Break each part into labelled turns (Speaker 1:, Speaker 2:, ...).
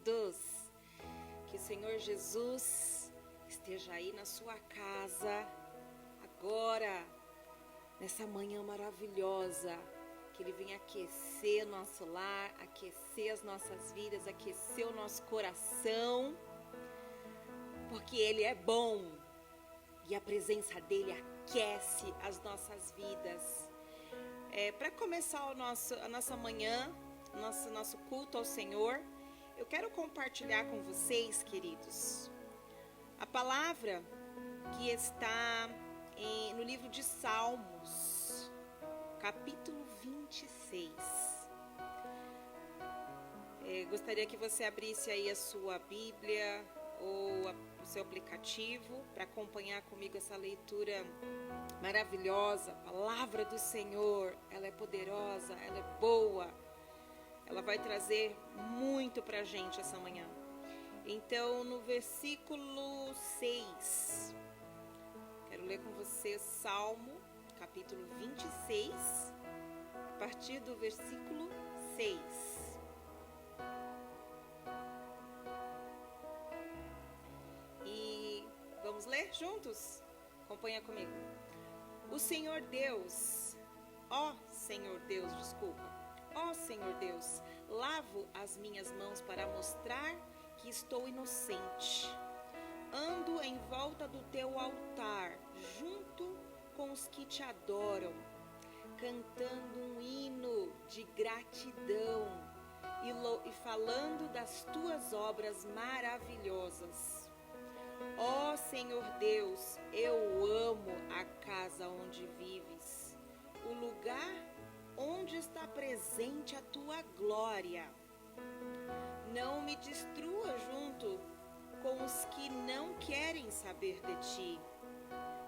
Speaker 1: queridos. Que o Senhor Jesus esteja aí na sua casa, agora, nessa manhã maravilhosa. Que Ele venha aquecer nosso lar, aquecer as nossas vidas, aquecer o nosso coração. Porque Ele é bom e a presença dEle aquece as nossas vidas. Para começar a nossa manhã, nosso culto ao Senhor, eu quero compartilhar com vocês, queridos, a palavra que está no livro de Salmos, capítulo 26. Gostaria que você abrisse aí a sua Bíblia ou o seu aplicativo para acompanhar comigo essa leitura maravilhosa. A palavra do Senhor, ela é poderosa, ela é boa, ela vai trazer muito para a gente essa manhã. Então, no versículo 6, quero ler com você Salmo, capítulo 26, a partir do versículo 6. E vamos ler juntos? Acompanha comigo. O Senhor Deus, ó Senhor Deus, lavo as minhas mãos para mostrar que estou inocente. Ando em volta do teu altar, junto com os que te adoram, cantando um hino de gratidão e falando das tuas obras maravilhosas. Ó Senhor Deus, eu amo a casa onde vives, o lugar onde está presente a tua glória. Não me destrua junto com os que não querem saber de ti.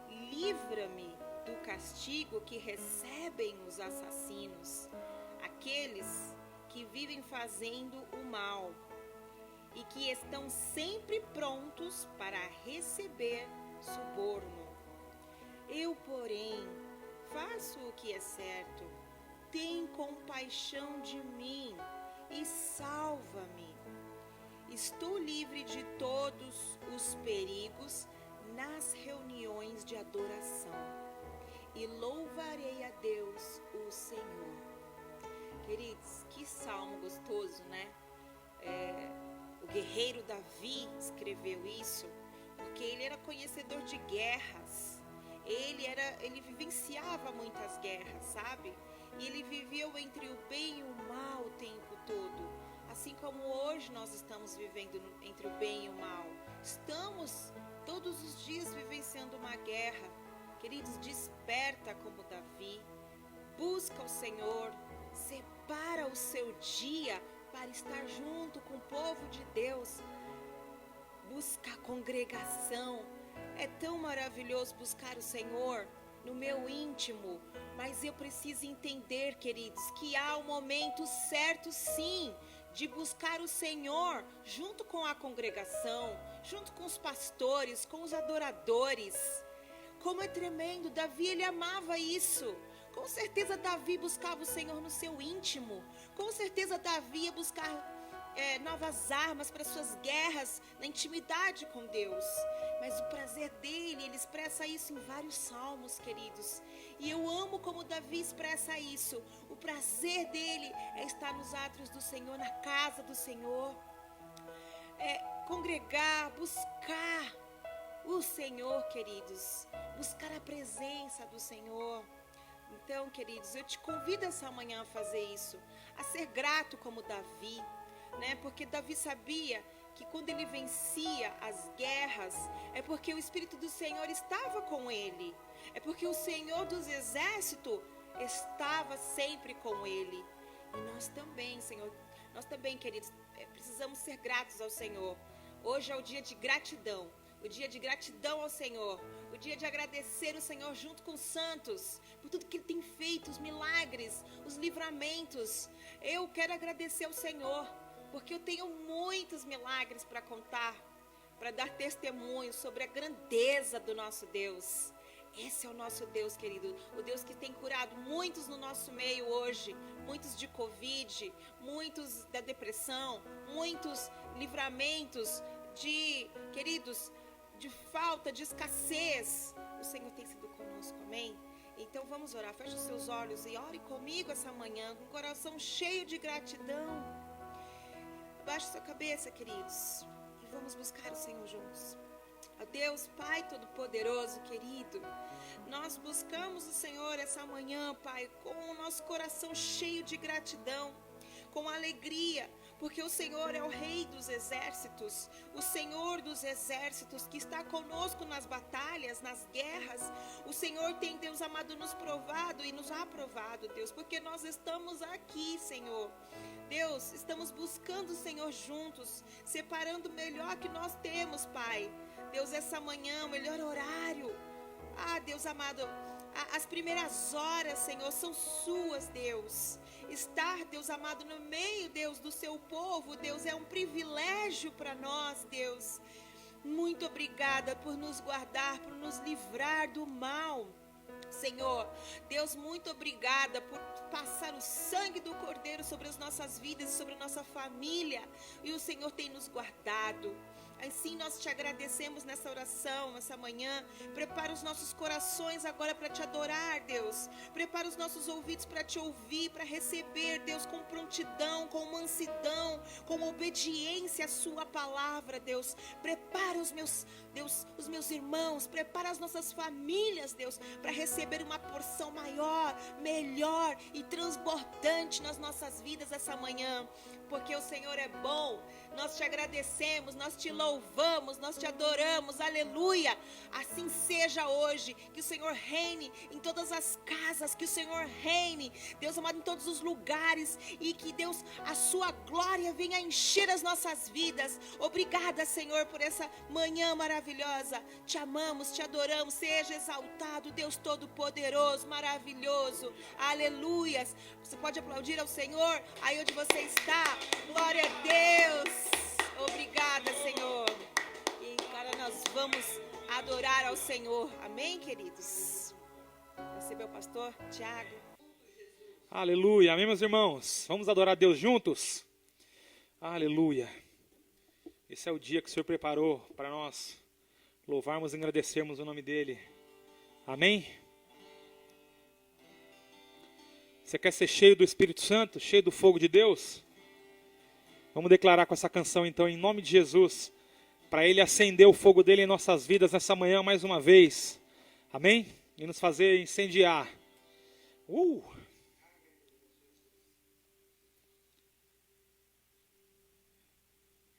Speaker 1: Livra-me do castigo que recebem os assassinos, aqueles que vivem fazendo o mal e que estão sempre prontos para receber suborno. Eu, porém, faço o que é certo. Tem compaixão de mim e salva-me. Estou livre de todos os perigos nas reuniões de adoração e louvarei a Deus, o Senhor. Queridos, que salmo gostoso, né? O guerreiro Davi escreveu isso porque ele era conhecedor de guerras. Ele vivenciava muitas guerras, sabe? E ele viveu entre o bem e o mal o tempo todo. Assim como hoje nós estamos vivendo entre o bem e o mal. Estamos todos os dias vivenciando uma guerra. Queridos, desperta como Davi. Busca o Senhor. Separa o seu dia para estar junto com o povo de Deus. Busca a congregação. É tão maravilhoso buscar o Senhor no meu íntimo, mas eu preciso entender, queridos, que há um momento certo, sim, de buscar o Senhor junto com a congregação, junto com os pastores, com os adoradores. Como é tremendo, Davi, ele amava isso. Com certeza Davi buscava o Senhor no seu íntimo. Com certeza Davi ia buscar novas armas para suas guerras na intimidade com Deus. Mas o prazer dele, ele expressa isso em vários salmos, queridos. E eu amo como Davi expressa isso. O prazer dele é estar nos átrios do Senhor, na casa do Senhor. Congregar, buscar o Senhor, queridos. Buscar a presença do Senhor. Então, queridos, eu te convido essa manhã a fazer isso, a ser grato como Davi, né? Porque Davi sabia que quando ele vencia as guerras, é porque o Espírito do Senhor estava com ele, é porque o Senhor dos exércitos estava sempre com ele. E nós também, Senhor, queridos, precisamos ser gratos ao Senhor. Hoje é o dia de gratidão. O dia de gratidão ao Senhor, o dia de agradecer o Senhor junto com os santos, por tudo que Ele tem feito, os milagres, os livramentos. Eu quero agradecer ao Senhor, porque eu tenho muitos milagres para contar, para dar testemunho sobre a grandeza do nosso Deus. Esse é o nosso Deus, querido. O Deus que tem curado muitos no nosso meio hoje. Muitos de Covid, muitos da depressão, muitos livramentos de, queridos, de falta, de escassez. O Senhor tem sido conosco, amém? Então vamos orar. Feche os seus olhos e ore comigo essa manhã, com o coração cheio de gratidão. Abaixe sua cabeça, queridos, e vamos buscar o Senhor juntos. Ó Deus, Pai Todo-Poderoso, querido, nós buscamos o Senhor essa manhã, Pai, com o nosso coração cheio de gratidão, com alegria, porque o Senhor é o Rei dos exércitos, o Senhor dos exércitos que está conosco nas batalhas, nas guerras. O Senhor tem, Deus amado, nos provado e nos aprovado, Deus, porque nós estamos aqui, Senhor. Deus, estamos buscando o Senhor juntos, separando o melhor que nós temos, Pai. Deus, essa manhã, o melhor horário. Deus amado, as primeiras horas, Senhor, são suas, Deus. Estar, Deus amado, no meio, Deus, do seu povo, Deus, é um privilégio para nós, Deus. Muito obrigada por nos guardar, por nos livrar do mal, Senhor. Deus, muito obrigada por passar o sangue do Cordeiro sobre as nossas vidas, sobre a nossa família, e o Senhor tem nos guardado. Assim nós te agradecemos nessa oração, essa manhã. Prepara os nossos corações agora para te adorar, Deus. Prepara os nossos ouvidos para te ouvir, para receber, Deus, com prontidão, com mansidão, com obediência à sua palavra, Deus. Prepara os meus irmãos, prepara as nossas famílias, Deus, para receber uma porção maior, melhor e transbordante nas nossas vidas essa manhã. Porque o Senhor é bom. Nós te agradecemos, nós te louvamos, nós te adoramos, aleluia. Assim seja hoje, que o Senhor reine em todas as casas, que o Senhor reine, Deus amado, em todos os lugares, e que Deus, a sua glória venha encher as nossas vidas. Obrigada, Senhor, por essa manhã maravilhosa. Te amamos, te adoramos, seja exaltado, Deus Todo-Poderoso, maravilhoso, aleluias. Você pode aplaudir ao Senhor aí onde você está. Glória a Deus. Obrigada, Senhor. E agora nós vamos adorar ao Senhor. Amém, queridos? Recebeu o pastor Tiago.
Speaker 2: Aleluia. Amém, meus irmãos? Vamos adorar a Deus juntos? Aleluia. Esse é o dia que o Senhor preparou para nós louvarmos e agradecermos o nome dEle. Amém? Você quer ser cheio do Espírito Santo, cheio do fogo de Deus? Vamos declarar com essa canção então, em nome de Jesus, para Ele acender o fogo dEle em nossas vidas nessa manhã mais uma vez. Amém? E nos fazer incendiar. Vou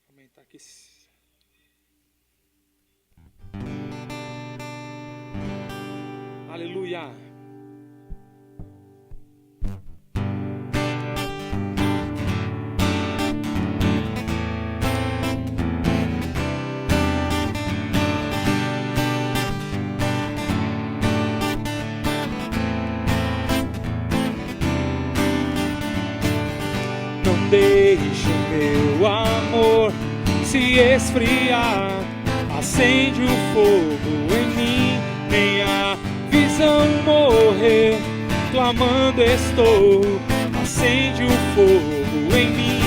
Speaker 2: aumentar aqui. Aleluia. Não deixe o meu amor se esfriar, acende o fogo em mim, nem a visão morrer, clamando estou, acende o fogo em mim.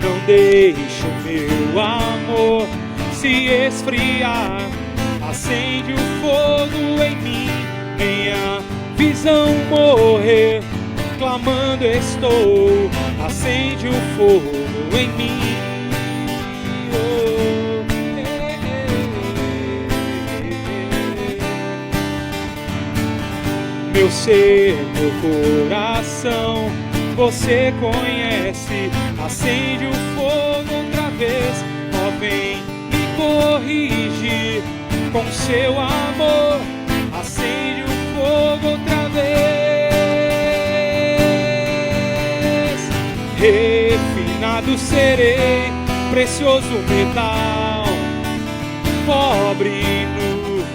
Speaker 2: Não deixe o meu amor se esfriar, acende o fogo em mim, nem a visão morrer, clamando estou, acende o fogo em mim. Meu ser, meu coração, você conhece, acende o fogo outra vez, ó vem me corrigir, com seu amor, acende o fogo outra vez. Refinado serei, precioso metal, pobre nu,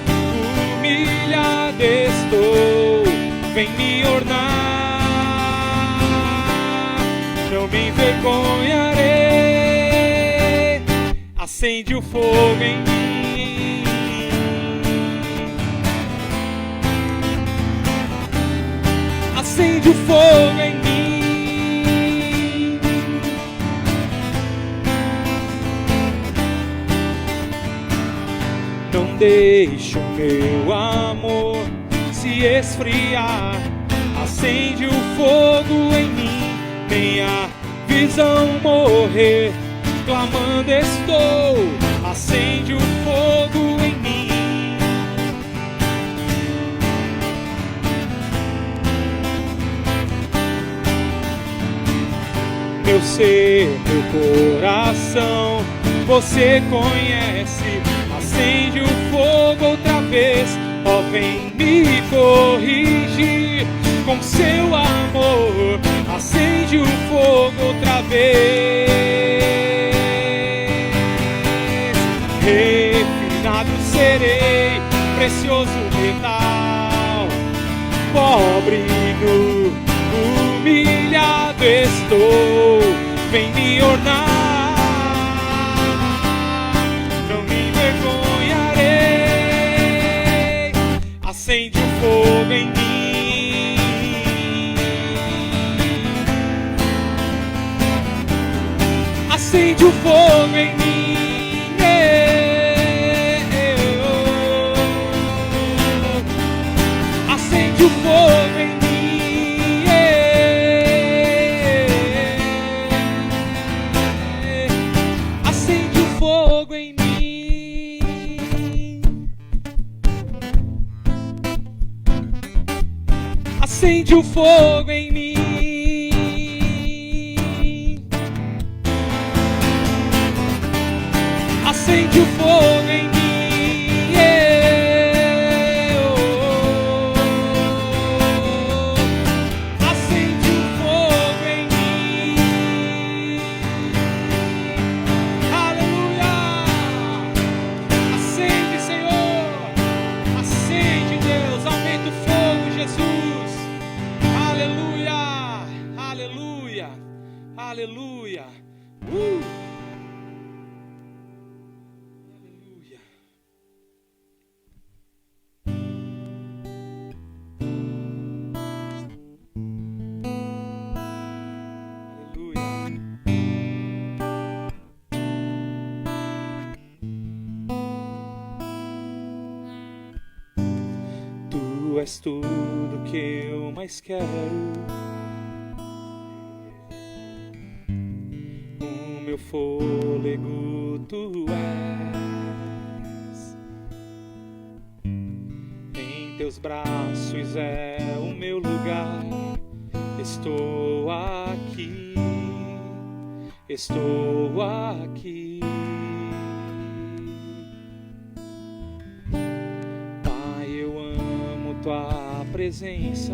Speaker 2: humilhado estou, vem me ornar, não me envergonharei. acende o fogo em mim. Acende o fogo em mim. Não deixe o meu amor se esfriar. Acende o fogo em mim. Minha visão morrer, clamando estou. Acende o fogo em mim. Meu ser, meu coração, você conhece. Acende o fogo outra vez, ó, vem me corrigir com seu amor. Acende o fogo outra vez. Refinado serei, precioso metal, pobre nu, humilhado estou. Vem me ornar, não me envergonharei. Acende o fogo em mim. Acende o fogo em mim. Acende o fogo em mim. Acende o fogo em mim. Acende o fogo em mim. Acende o fogo em mim. Acende o fogo em mim. Aleluia. Acende, Senhor. Acende, Deus. Aumenta o fogo, Jesus. Aleluia. Aleluia. Aleluia. Aleluia. Tu és tudo que eu mais quero. O meu fôlego tu és. Em teus braços é o meu lugar. Estou aqui. Estou aqui. Pai, eu amo tua presença.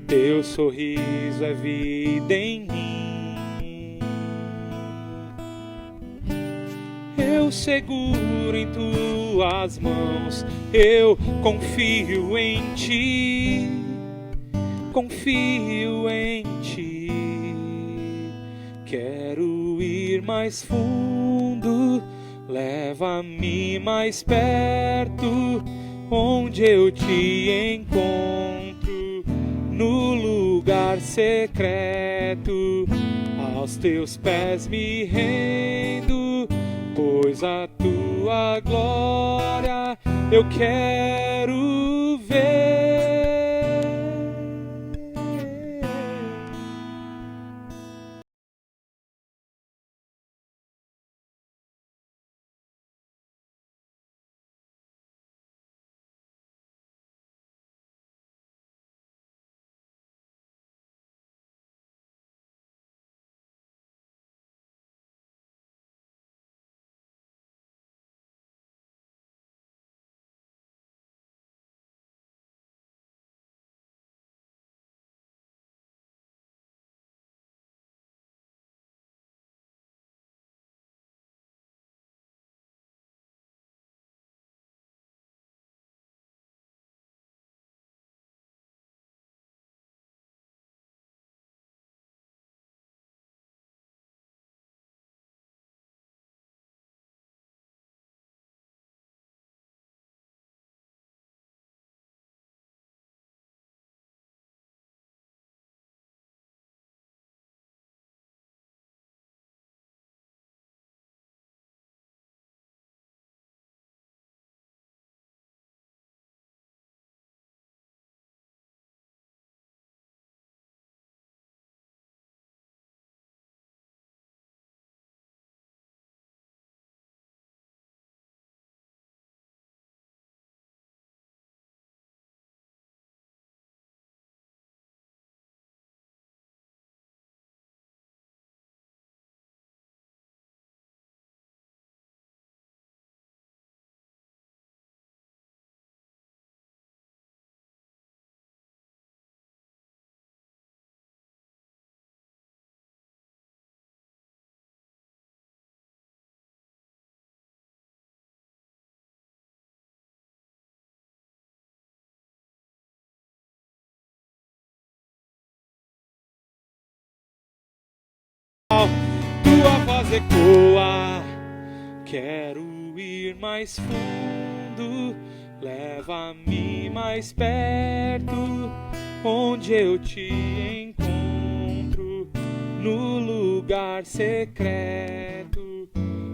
Speaker 2: Teu sorriso é vida em mim. Eu seguro em tuas mãos. Eu confio em ti. Confio em ti. Quero ir mais fundo. Leva-me mais perto, onde eu te encontro, no lugar secreto. Aos teus pés me rendo, pois a tua glória eu quero ver. voz ecoa. Quero ir mais fundo, leva-me mais perto, onde eu te encontro, no lugar secreto.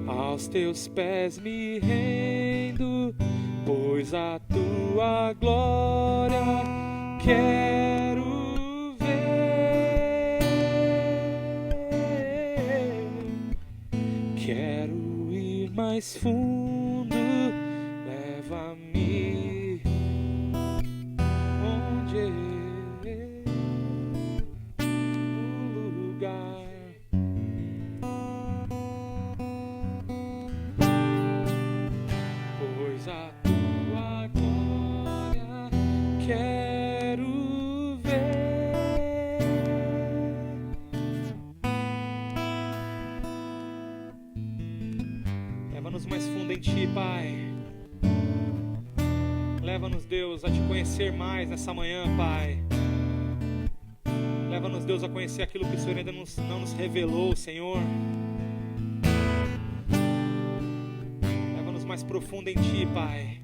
Speaker 2: Aos teus pés me rendo, pois a tua glória quero ver. Quero ir mais fundo, leva-me onde o lugar. Pois a tua glória quero ver. Leva-nos mais fundo em ti, Pai. Leva-nos, Deus, a te conhecer mais nessa manhã, Pai. Leva-nos, Deus, a conhecer aquilo que o Senhor ainda não nos revelou, Senhor. Leva-nos mais profundo em ti, Pai.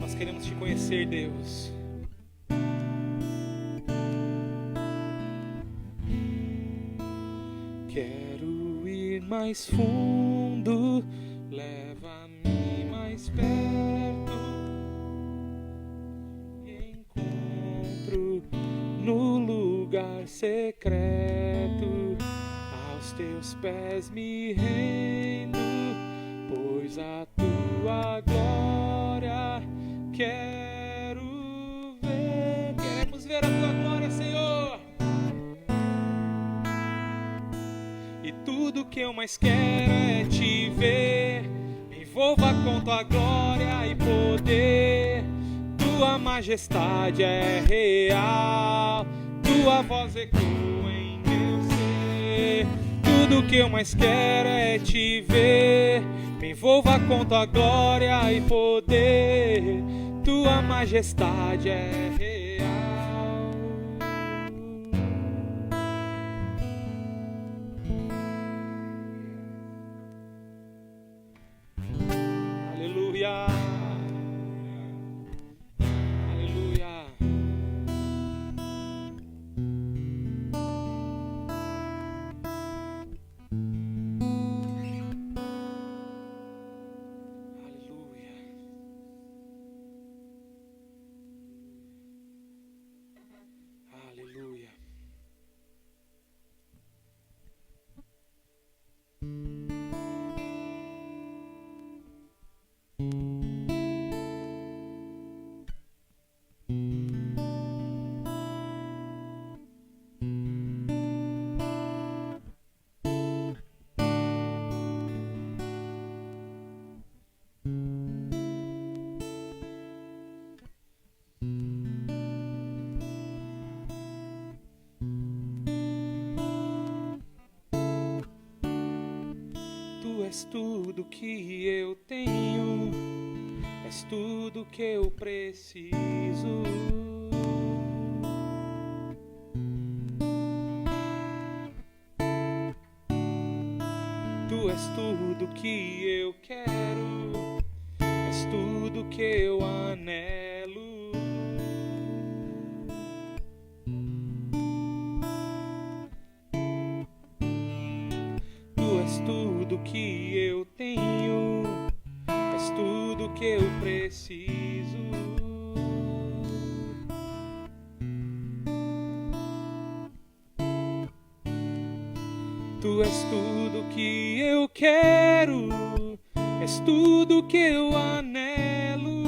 Speaker 2: Nós queremos te conhecer, Deus. Quero ir mais fundo, leva-me mais perto, encontro no lugar secreto, aos teus pés me rendo, pois a tua glória quero ver. Queremos ver a tua glória, Senhor. E tudo que eu mais quero é te ver. Me envolva com tua glória e poder. Tua majestade é real, tua voz ecoa em meu ser. Tudo que eu mais quero é te ver. Me envolva com tua glória e poder. Tua majestade é real. Aleluia. Aleluia. Aleluia. Tu és tudo que eu tenho, és tudo que eu preciso. Tu és tudo que eu quero, és tudo que eu anelo. Tu és tudo que eu tenho, és tudo que eu preciso. Tu és tudo que eu quero, és tudo que eu anelo.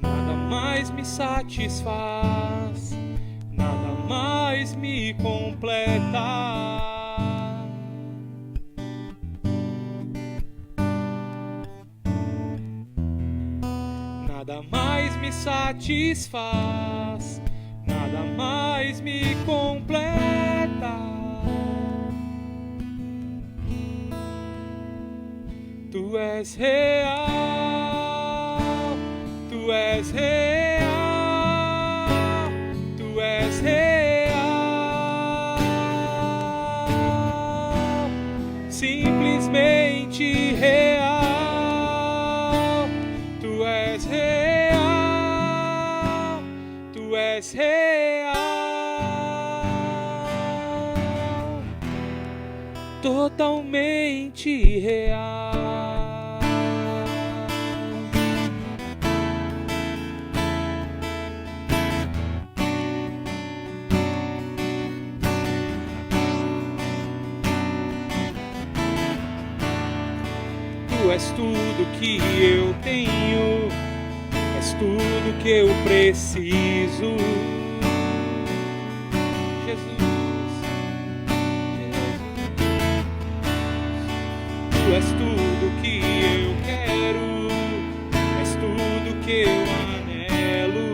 Speaker 2: Nada mais me satisfaz, nada mais me completa. Nada mais me satisfaz, nada mais me completa. Tu és real, tu és real. simplesmente real. Tu és real, tu és real, totalmente real. Tu és tudo que eu tenho, és tudo que eu preciso. Jesus, Tu és tudo que eu quero, és tudo que eu anelo.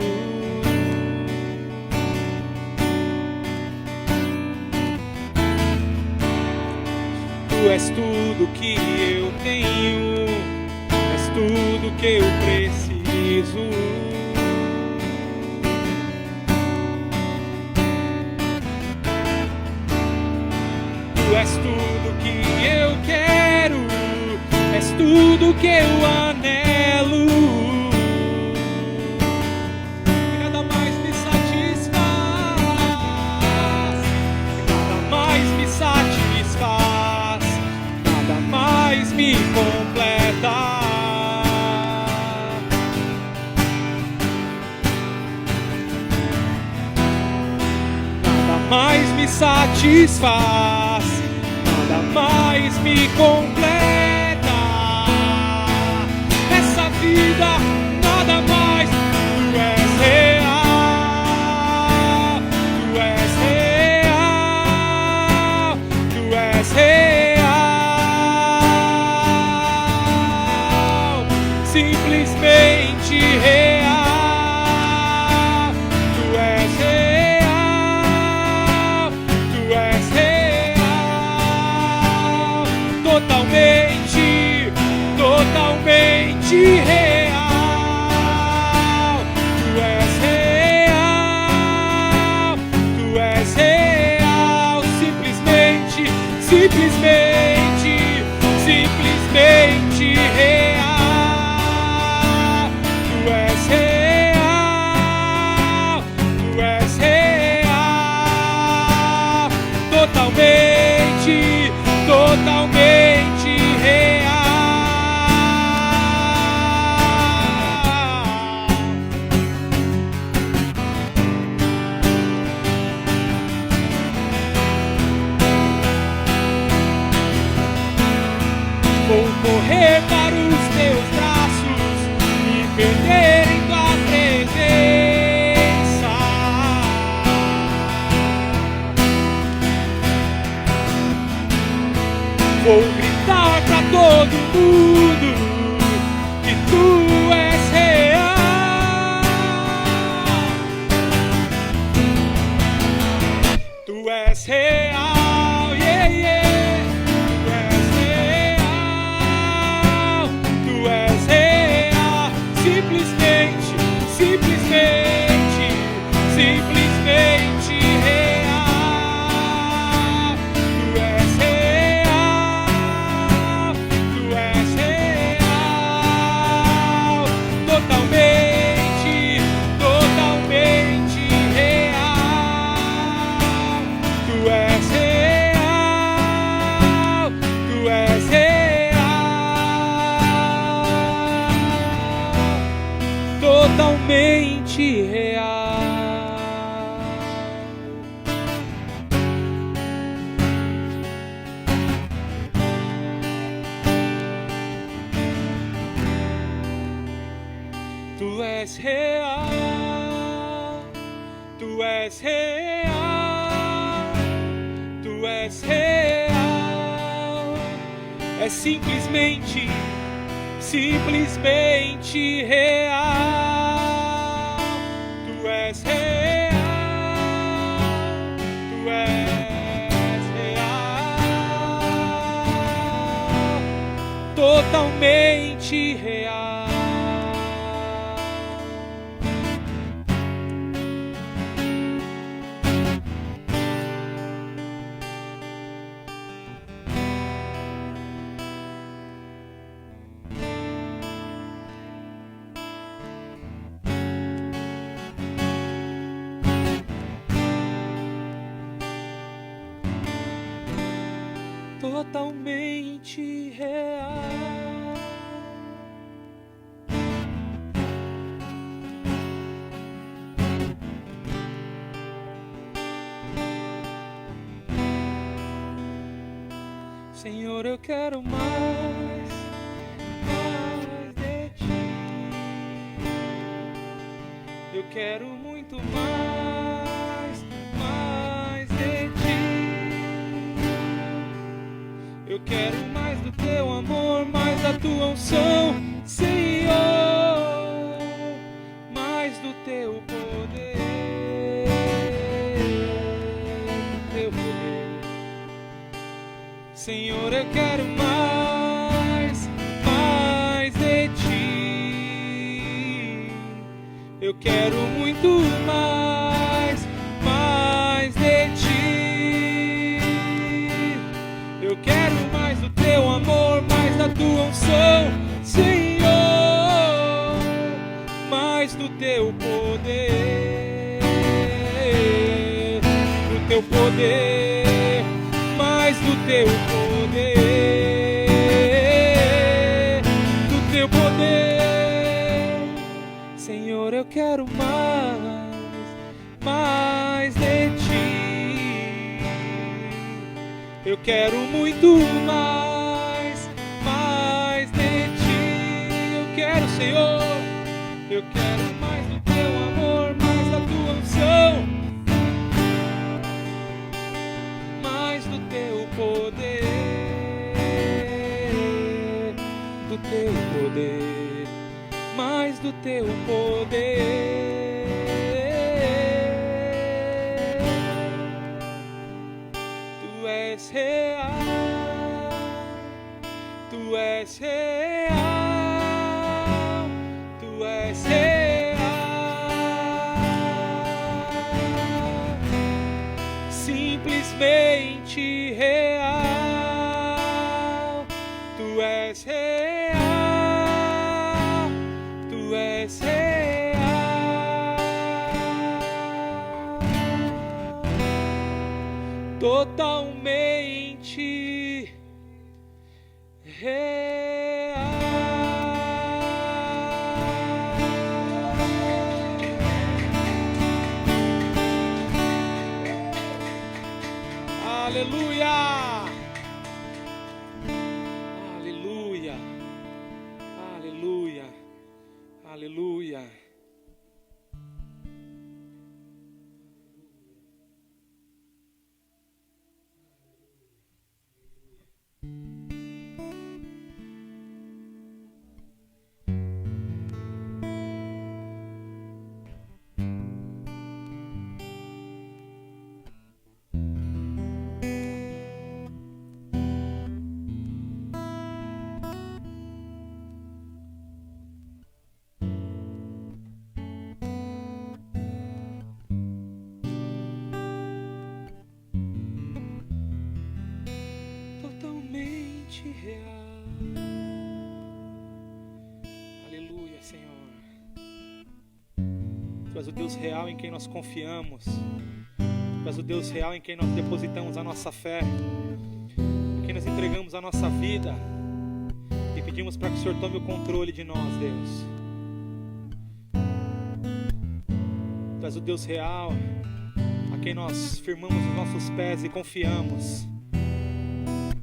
Speaker 2: Tu és tudo que eu tenho, és tudo que eu preciso. Tu és tudo que eu quero, és tudo que eu anelo. E nada mais me satisfaz, nada mais me satisfaz, nada mais me completa. Nada mais me satisfaz, nada mais me completa. Essa vida, nada mais. Tu és real, tu és real, tu és real, simplesmente real. Tu és real, tu és real, totalmente, totalmente real. Tu és real, tu és real, simplesmente, simplesmente, simplesmente real. Tu és real, tu és real, totalmente, totalmente real. Vou correr para os teus braços, me perder em tua presença. Vou gritar para todo mundo que tu és real. Tu és real, yeah, yeah. Tu és real, simplesmente, simplesmente, simplesmente real. Tu és real, tu és real, totalmente, totalmente real. Tu és real, tu és real, totalmente real. Tu és real, tu és real, tu és real, é simplesmente, simplesmente real. Tu és real, tu és real, totalmente real. totalmente real. Senhor, eu quero mais de ti. Eu quero muito mais de ti. Eu quero mais do teu amor, mais da tua unção, Senhor, mais do teu poder, teu poder. Senhor, eu quero mais de ti. Eu quero muito mais de ti. Eu quero mais do teu amor, mais da tua unção, Senhor, mais do teu poder, do teu poder, mais do teu poder, do teu poder. Senhor, eu quero mais de ti. Eu quero muito mais de ti. Eu quero, Senhor, eu quero mais do teu amor, mais da tua unção, mais do teu poder, do teu poder, mais do teu poder. Tu és real, tu és real, tu és real, simplesmente real. Tu és real, tu és real, totalmente real. Aleluia! Aleluia! Aleluia! Aleluia! Totalmente real. Aleluia, Senhor. Tu és o Deus real em quem nós confiamos. Tu és o Deus real em quem nós depositamos a nossa fé, em quem nós entregamos a nossa vida e pedimos para que o Senhor tome o controle de nós, Deus. Tu és o Deus real a quem nós firmamos os nossos pés e confiamos.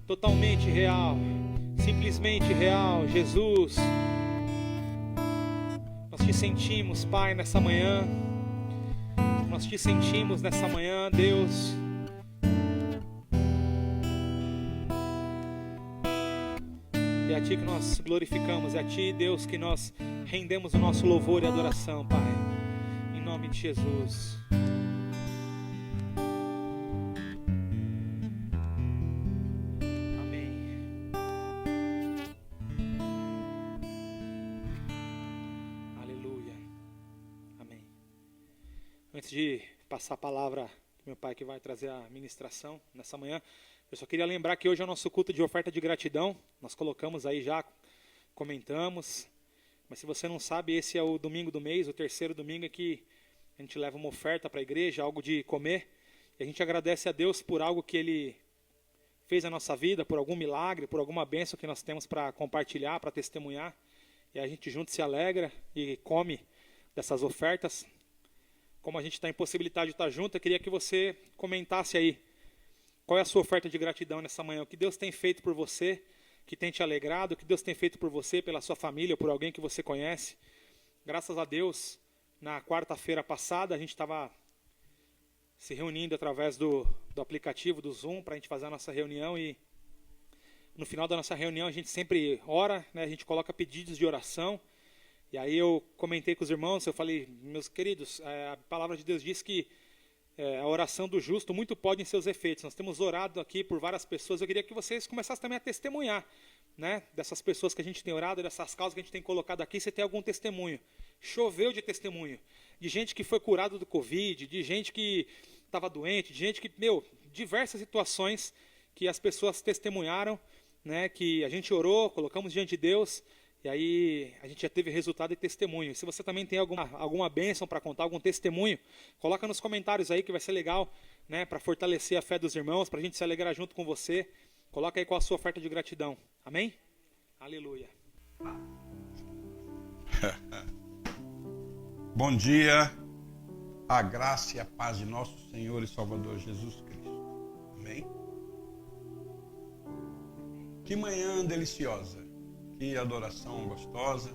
Speaker 2: Totalmente real, simplesmente real, Jesus. Nós te sentimos, Pai, nessa manhã. Nós te sentimos nessa manhã, Deus. É a Ti que nós glorificamos, é a Ti, Deus, que nós rendemos o nosso louvor e adoração, Pai. Em nome de Jesus. Antes de passar a palavra para meu pai que vai trazer a ministração nessa manhã, eu só queria lembrar que hoje é o nosso culto de oferta de gratidão. Nós colocamos aí já, comentamos. Mas se você não sabe, esse é o domingo do mês, o terceiro domingo é que a gente leva uma oferta para a igreja, algo de comer. E a gente agradece a Deus por algo que Ele fez na nossa vida, por algum milagre, por alguma bênção que nós temos para compartilhar, para testemunhar. E a gente junto se alegra e come dessas ofertas. Como a gente está em possibilidade de estar junto, eu queria que você comentasse aí qual é a sua oferta de gratidão nessa manhã. O que Deus tem feito por você, que tem te alegrado, o que Deus tem feito por você, pela sua família, por alguém que você conhece. Graças a Deus, na quarta-feira passada, a gente estava se reunindo através do aplicativo do Zoom para a gente fazer a nossa reunião, e no final da nossa reunião a gente sempre ora, né? A gente coloca pedidos de oração. E aí eu comentei com os irmãos, eu falei, meus queridos, a palavra de Deus diz que a oração do justo muito pode em seus efeitos. Nós temos orado aqui por várias pessoas. Eu queria que vocês começassem também a testemunhar, né, dessas pessoas que a gente tem orado, dessas causas que a gente tem colocado aqui. Você tem algum testemunho? Choveu de testemunho. De gente que foi curado do Covid, de gente que estava doente, de gente que, diversas situações que as pessoas testemunharam, né, que a gente orou, colocamos diante de Deus. E aí a gente já teve resultado e testemunho. Se você também tem alguma bênção para contar, algum testemunho, coloca nos comentários aí que vai ser legal, né, para fortalecer a fé dos irmãos, para a gente se alegrar junto com você. Coloca aí qual a sua oferta de gratidão. Amém? Aleluia.
Speaker 3: Bom dia, a graça e a paz de nosso Senhor e Salvador Jesus Cristo. Amém? Que manhã deliciosa. Que adoração gostosa.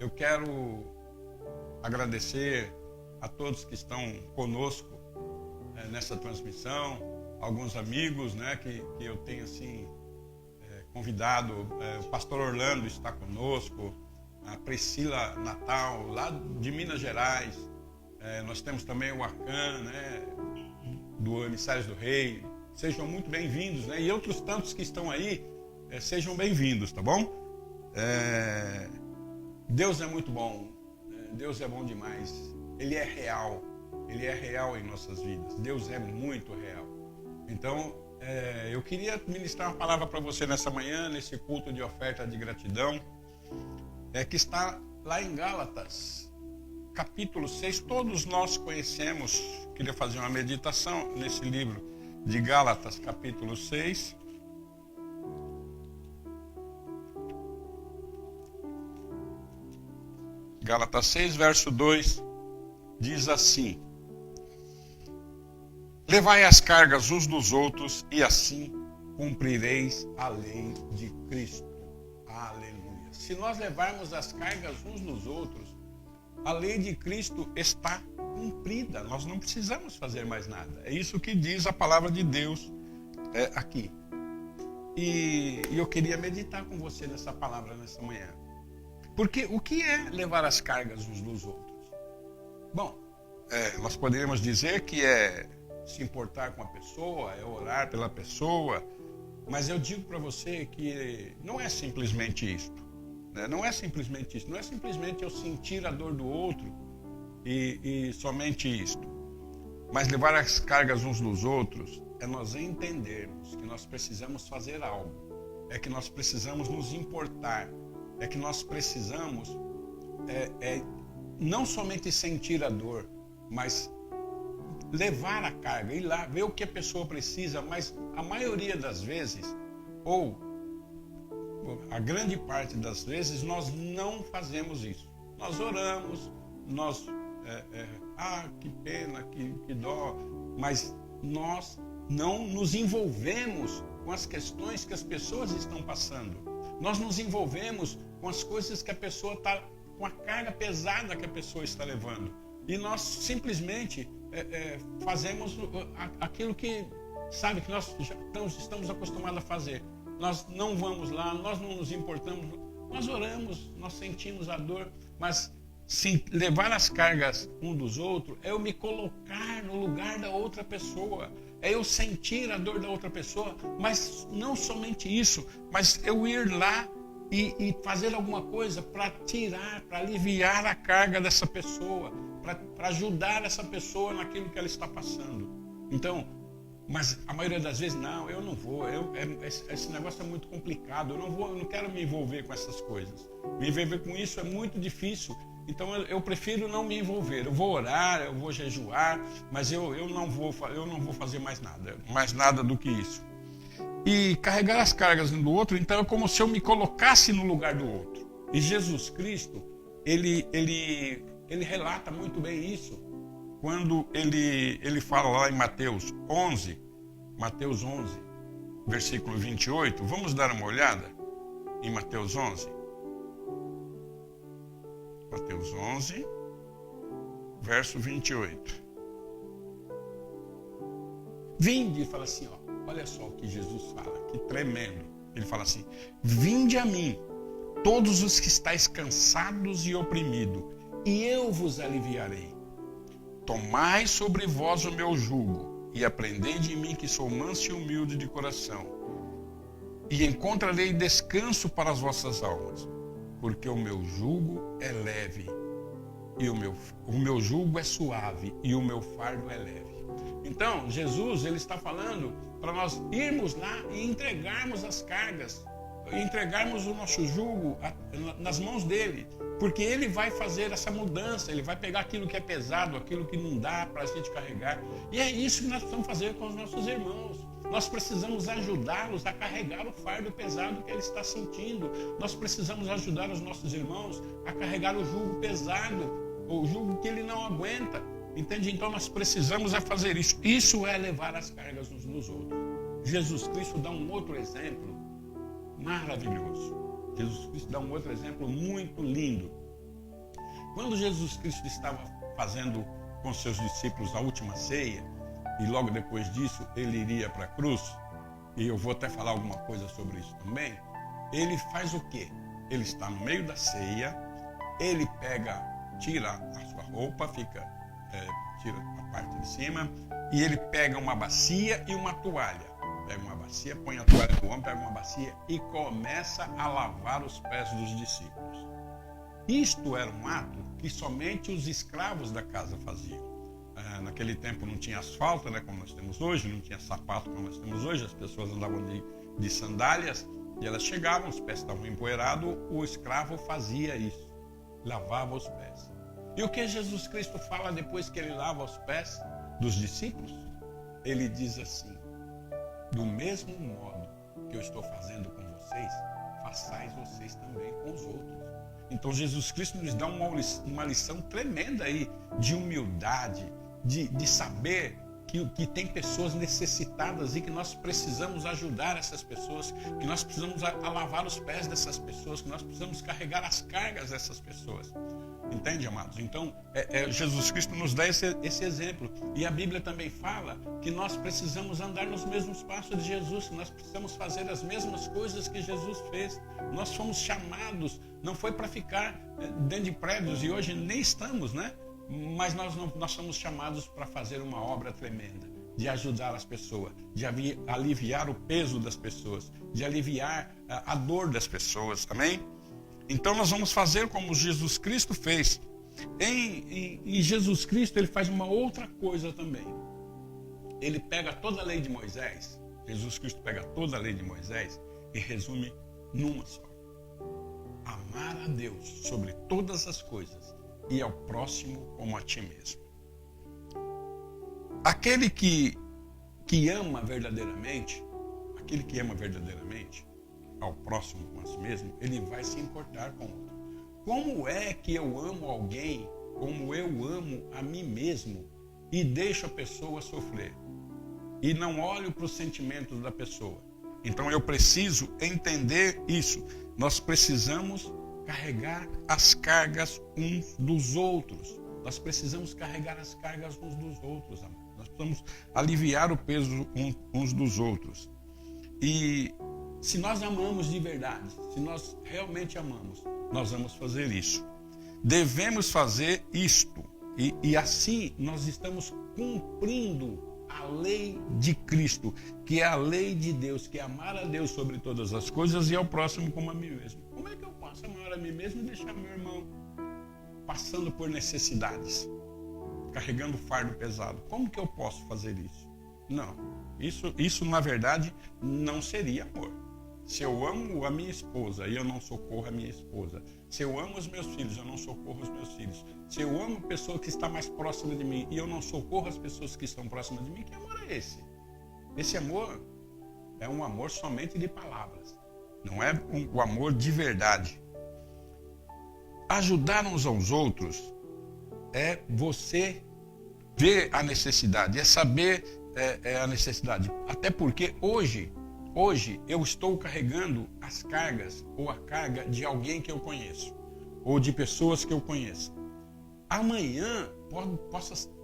Speaker 3: Eu quero agradecer a todos que estão conosco nessa transmissão, alguns amigos, né, que eu tenho assim convidado. O pastor Orlando está conosco, a Priscila Natal, lá de Minas Gerais. Nós temos também o Arcan, né, do Emissários do Rei. Sejam muito bem-vindos, né, e outros tantos que estão aí. Sejam bem-vindos, tá bom? Deus é muito bom, Deus é bom demais. Ele é real em nossas vidas. Deus é muito real. Então, eu queria ministrar uma palavra para você nessa manhã, nesse culto de oferta de gratidão, que está lá em Gálatas, capítulo 6. Todos nós conhecemos. Queria fazer uma meditação nesse livro de Gálatas, capítulo 6. Gálatas 6, verso 2, diz assim: levai as cargas uns dos outros, e assim cumprireis a lei de Cristo. Aleluia. Se nós levarmos as cargas uns dos outros, a lei de Cristo está cumprida. Nós não precisamos fazer mais nada. É isso que diz a palavra de Deus aqui. E eu queria meditar com você nessa palavra nessa manhã. Porque o que é levar as cargas uns dos outros? Bom, nós poderíamos dizer que é se importar com a pessoa, é orar pela pessoa, mas eu digo para você que não é simplesmente isto, né? Não é simplesmente isso, não é simplesmente eu sentir a dor do outro e somente isto. Mas levar as cargas uns dos outros é nós entendermos que nós precisamos fazer algo, é que nós precisamos nos importar, é que nós precisamos não somente sentir a dor, mas levar a carga, ir lá, ver o que a pessoa precisa. Mas a maioria das vezes, ou a grande parte das vezes, nós não fazemos isso. Nós oramos, nós, que pena, que dó, mas nós não nos envolvemos com as questões que as pessoas estão passando. Nós nos envolvemos com as coisas que a pessoa está, com a carga pesada que a pessoa está levando. E nós simplesmente fazemos aquilo que, sabe, que nós já estamos acostumados a fazer. Nós não vamos lá, nós não nos importamos, nós oramos, nós sentimos a dor, mas se levar as cargas um dos outros é eu me colocar no lugar da outra pessoa, é eu sentir a dor da outra pessoa, mas não somente isso, mas eu ir lá e fazer alguma coisa para tirar, para aliviar a carga dessa pessoa, para ajudar essa pessoa naquilo que ela está passando. Então, mas a maioria das vezes, não, eu não vou, esse negócio é muito complicado, eu não quero me envolver com essas coisas. Me envolver com isso é muito difícil, então eu prefiro não me envolver. Eu vou orar, eu vou jejuar, mas eu não vou fazer mais nada do que isso. e carregar as cargas um do outro. Então é como se eu me colocasse no lugar do outro. E Jesus Cristo, ele relata muito bem isso quando ele fala lá em Mateus 11, versículo 28. Vamos dar uma olhada em Mateus 11. Mateus 11, verso 28. Vinde, fala assim, ó, olha só o que Jesus fala, que tremendo. Ele fala assim: vinde a mim, todos os que estáis cansados e oprimidos, e eu vos aliviarei. Tomai sobre vós o meu jugo, e aprendei de mim, que sou manso e humilde de coração, e encontrarei descanso para as vossas almas, porque o meu jugo é leve, e o meu jugo é suave, e o meu fardo é leve. Então, Jesus, ele está falando para nós irmos lá e entregarmos as cargas, entregarmos o nosso jugo nas mãos dele, porque ele vai fazer essa mudança, ele vai pegar aquilo que é pesado, aquilo que não dá para a gente carregar. E é isso que nós precisamos fazer com os nossos irmãos. Nós precisamos ajudá-los a carregar o fardo pesado que ele está sentindo. Nós precisamos ajudar os nossos irmãos a carregar o jugo pesado, o jugo que ele não aguenta. Entende? Então nós precisamos fazer isso. Isso é levar as cargas uns dos outros. Jesus Cristo dá um outro exemplo maravilhoso. Jesus Cristo dá um outro exemplo muito lindo. Quando Jesus Cristo estava fazendo com seus discípulos a última ceia, e logo depois disso ele iria para a cruz, e eu vou até falar alguma coisa sobre isso também, ele faz o quê? Ele está no meio da ceia, ele tira a sua roupa, tira a parte de cima, e ele pega uma bacia e uma toalha. Pega uma bacia, põe a toalha do homem, pega uma bacia e começa a lavar os pés dos discípulos. Isto era um ato que somente os escravos da casa faziam. Naquele tempo não tinha asfalto, né, como nós temos hoje, não tinha sapato como nós temos hoje, as pessoas andavam de sandálias e elas chegavam, os pés estavam empoeirados, o escravo fazia isso, lavava os pés. E o que Jesus Cristo fala depois que ele lava os pés dos discípulos? Ele diz assim: do mesmo modo que eu estou fazendo com vocês, façais vocês também com os outros. Então Jesus Cristo nos dá uma lição tremenda aí de humildade, de saber que tem pessoas necessitadas e que nós precisamos ajudar essas pessoas, que nós precisamos lavar os pés dessas pessoas, que nós precisamos carregar as cargas dessas pessoas. Entende, amados? Então, Jesus Cristo nos dá esse exemplo. E a Bíblia também fala que nós precisamos andar nos mesmos passos de Jesus, que nós precisamos fazer as mesmas coisas que Jesus fez. Nós fomos chamados, não foi para ficar dentro de prédios, e hoje nem estamos, né? Mas nós somos chamados para fazer uma obra tremenda, de ajudar as pessoas, de aliviar o peso das pessoas, de aliviar a dor das pessoas, amém? Então nós vamos fazer como Jesus Cristo fez. Em Jesus Cristo ele faz uma outra coisa também. Ele pega toda a lei de Moisés, Jesus Cristo pega toda a lei de Moisés e resume numa só: amar a Deus sobre todas as coisas e ao próximo como a ti mesmo. Aquele que ama verdadeiramente, ao próximo com a si mesmo, ele vai se importar com o outro. Como é que eu amo alguém como eu amo a mim mesmo e deixo a pessoa sofrer? E não olho para os sentimentos da pessoa. Então eu preciso entender isso. Nós precisamos carregar as cargas uns dos outros. Nós precisamos carregar as cargas uns dos outros, amor. Nós precisamos aliviar o peso uns dos outros. E se nós amamos de verdade, se nós realmente amamos, nós vamos fazer isso. Devemos fazer isto. E assim nós estamos cumprindo a lei de Cristo, que é a lei de Deus, que é amar a Deus sobre todas as coisas e ao próximo como a mim mesmo. Como é que eu posso amar a mim mesmo e deixar meu irmão passando por necessidades, carregando fardo pesado? Como que eu posso fazer isso? Não, isso na verdade não seria amor. Se eu amo a minha esposa e eu não socorro a minha esposa, se eu amo os meus filhos e eu não socorro os meus filhos, se eu amo a pessoa que está mais próxima de mim e eu não socorro as pessoas que estão próximas de mim, que amor é esse? Esse amor É um amor somente de palavras. Não é o amor de verdade. Ajudar uns aos outros é você ver a necessidade, é saber a necessidade. Até porque hoje eu estou carregando as cargas ou a carga de alguém que eu conheço, ou de pessoas que eu conheço. Amanhã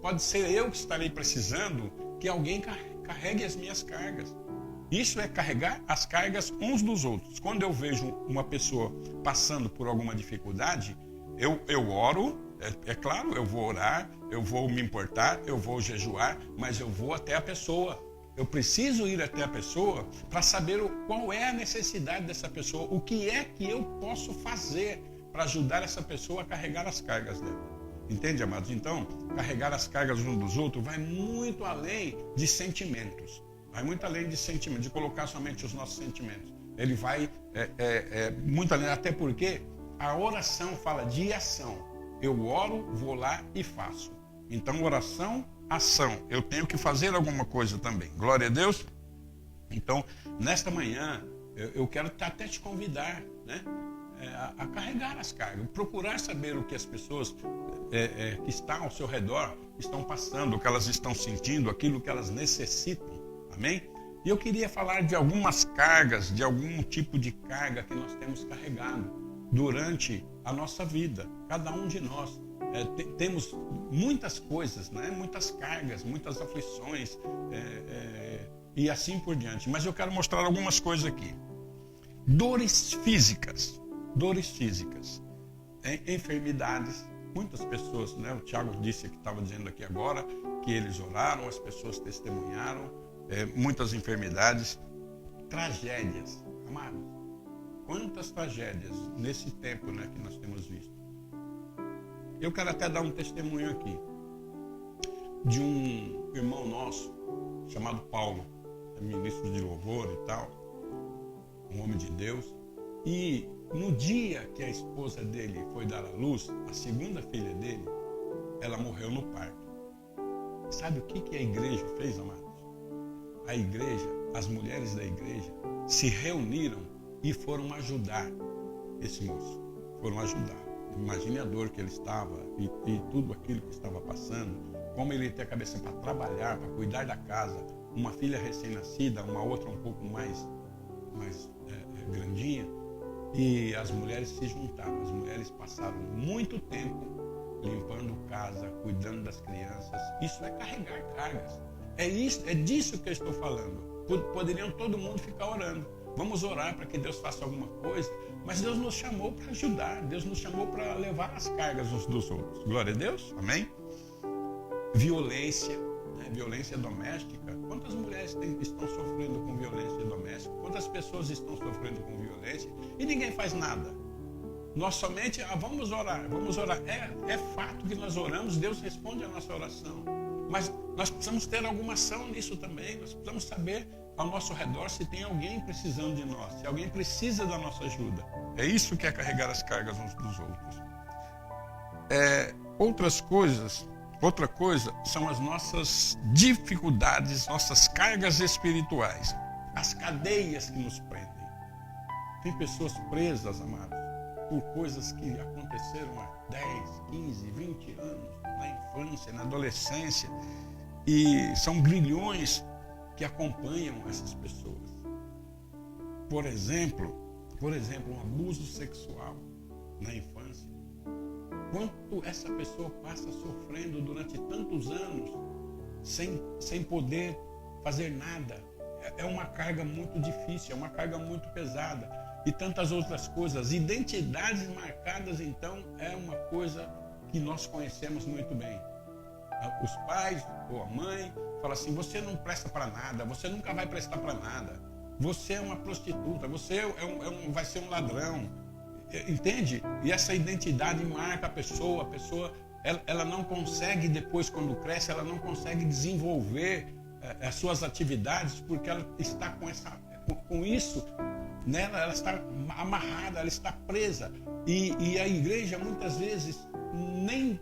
Speaker 3: pode ser eu que estarei precisando que alguém carregue as minhas cargas. Isso é carregar as cargas uns dos outros. Quando eu vejo uma pessoa passando por alguma dificuldade, eu oro, é claro, eu vou orar, eu vou me importar, eu vou jejuar, mas eu vou até a pessoa. Eu preciso ir até a pessoa para saber qual é a necessidade dessa pessoa, o que é que eu posso fazer para ajudar essa pessoa a carregar as cargas dela. Entende, amados? Então, carregar as cargas uns dos outros vai muito além de sentimentos. Vai muito além de sentimentos, de colocar somente os nossos sentimentos. Ele vai muito além, até porque a oração fala de ação. Eu oro, vou lá e faço. Então, oração, ação. Eu tenho que fazer alguma coisa também. Glória a Deus. Então, nesta manhã, eu quero até te convidar, né, a carregar as cargas. Procurar saber o que as pessoas que estão ao seu redor estão passando, o que elas estão sentindo, aquilo que elas necessitam. Amém? E eu queria falar de algumas cargas, de algum tipo de carga que nós temos carregado durante a nossa vida. Cada um de nós temos muitas coisas, né? Muitas cargas, muitas aflições e assim por diante. Mas eu quero mostrar algumas coisas aqui. Dores físicas, enfermidades. Muitas pessoas, né? O Tiago disse que estava dizendo aqui agora que eles oraram, as pessoas testemunharam. Muitas enfermidades, tragédias, amados. Quantas tragédias nesse tempo, né, que nós temos visto. Eu quero até dar um testemunho aqui de um irmão nosso chamado Paulo, ministro de louvor e tal, um homem de Deus. E no dia que a esposa dele foi dar à luz, a segunda filha dele, ela morreu no parto. Sabe o que a igreja fez, amados? A igreja, as mulheres da igreja se reuniram e foram ajudar esse moço. Foram ajudar. Imagine a dor que ele estava e tudo aquilo que estava passando. Como ele ia ter a cabeça para trabalhar, para cuidar da casa. Uma filha recém-nascida, uma outra um pouco mais grandinha. E as mulheres se juntaram. As mulheres passaram muito tempo limpando casa, cuidando das crianças. Isso é carregar cargas. É disso que eu estou falando. Poderiam todo mundo ficar orando. Vamos orar para que Deus faça alguma coisa. Mas Deus nos chamou para ajudar. Deus nos chamou para levar as cargas uns dos outros. Glória a Deus. Amém? Violência. Né? Violência doméstica. Quantas mulheres estão sofrendo com violência doméstica? Quantas pessoas estão sofrendo com violência? E ninguém faz nada. Nós somente, vamos orar. É fato que nós oramos, Deus responde a nossa oração. Mas nós precisamos ter alguma ação nisso também. Nós precisamos saber ao nosso redor se tem alguém precisando de nós, se alguém precisa da nossa ajuda. É isso que é carregar as cargas uns dos outros. Outra coisa são as nossas dificuldades, nossas cargas espirituais, as cadeias que nos prendem. Tem pessoas presas, amados, por coisas que aconteceram há 10, 15, 20 anos, na infância, na adolescência, e são grilhões que acompanham essas pessoas. Por exemplo, um abuso sexual na infância. Quanto essa pessoa passa sofrendo durante tantos anos sem poder fazer nada. É uma carga muito difícil, é uma carga muito pesada. E tantas outras coisas. Identidades marcadas, então, é uma coisa que nós conhecemos muito bem. Os pais ou a mãe falam assim: você não presta para nada, você nunca vai prestar para nada. Você é uma prostituta, você vai ser um ladrão. Entende? E essa identidade marca a pessoa ela não consegue depois, quando cresce, ela não consegue desenvolver as suas atividades, porque ela está com isso nela, ela está amarrada, ela está presa. E a igreja muitas vezes nem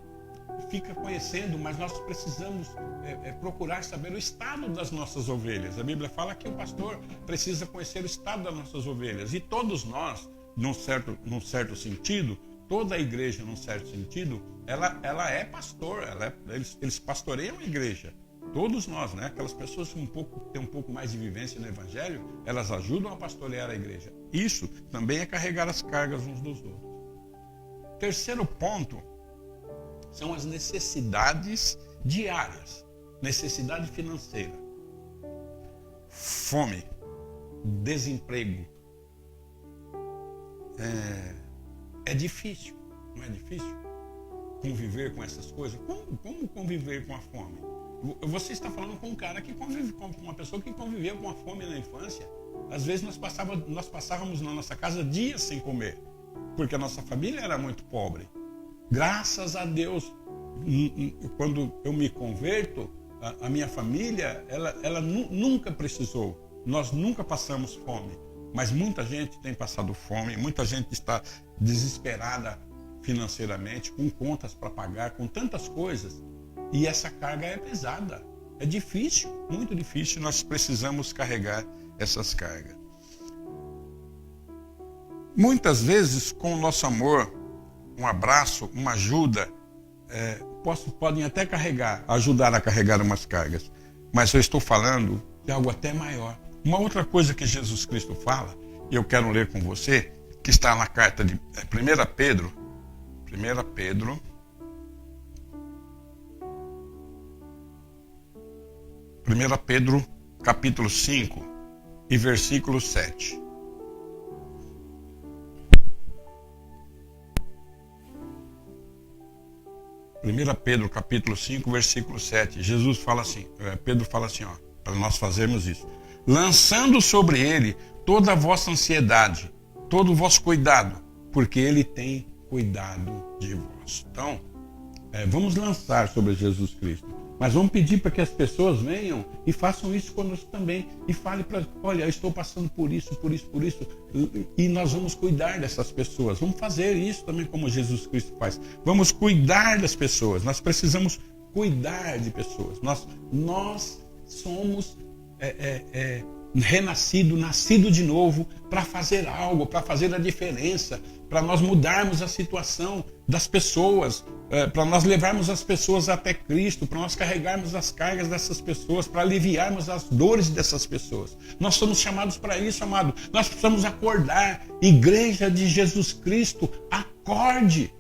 Speaker 3: fica conhecendo, mas nós precisamos procurar saber o estado das nossas ovelhas. A Bíblia fala que o pastor precisa conhecer o estado das nossas ovelhas. E todos nós, num certo sentido, toda a igreja, num certo sentido, ela é pastor, eles pastoreiam a igreja. Todos nós, né? Aquelas pessoas que têm um pouco mais de vivência no Evangelho, elas ajudam a pastorear a igreja. Isso também é carregar as cargas uns dos outros. Terceiro ponto são as necessidades diárias, necessidade financeira, fome, desemprego. É difícil, não é difícil conviver com essas coisas? Como conviver com a fome? Você está falando com um cara que convive, com uma pessoa que conviveu com a fome na infância. Às vezes nós passávamos na nossa casa dias sem comer, porque a nossa família era muito pobre. Graças a Deus, quando eu me converto, a minha família, ela nunca precisou. Nós nunca passamos fome. Mas muita gente tem passado fome, muita gente está desesperada financeiramente, com contas para pagar, com tantas coisas. E essa carga é pesada, é difícil, muito difícil. Nós precisamos carregar essas cargas. Muitas vezes, com o nosso amor, um abraço, uma ajuda, podem até ajudar a carregar umas cargas. Mas eu estou falando de algo até maior. Uma outra coisa que Jesus Cristo fala, e eu quero ler com você, que está na carta de 1 Pedro, capítulo 5 e versículo 7. Pedro capítulo 5, versículo 7. Pedro fala assim, para nós fazermos isso. Lançando sobre ele toda a vossa ansiedade, todo o vosso cuidado, porque ele tem cuidado de vós. Então, vamos lançar sobre Jesus Cristo. Mas vamos pedir para que as pessoas venham e façam isso conosco também. E fale para, olha, eu estou passando por isso. E nós vamos cuidar dessas pessoas. Vamos fazer isso também como Jesus Cristo faz. Vamos cuidar das pessoas. Nós precisamos cuidar de pessoas. Nós somos nascido de novo para fazer algo, para fazer a diferença, para nós mudarmos a situação das pessoas, para nós levarmos as pessoas até Cristo, para nós carregarmos as cargas dessas pessoas, para aliviarmos as dores dessas pessoas. Nós somos chamados para isso, amado. Nós precisamos acordar. Igreja de Jesus Cristo, acorde.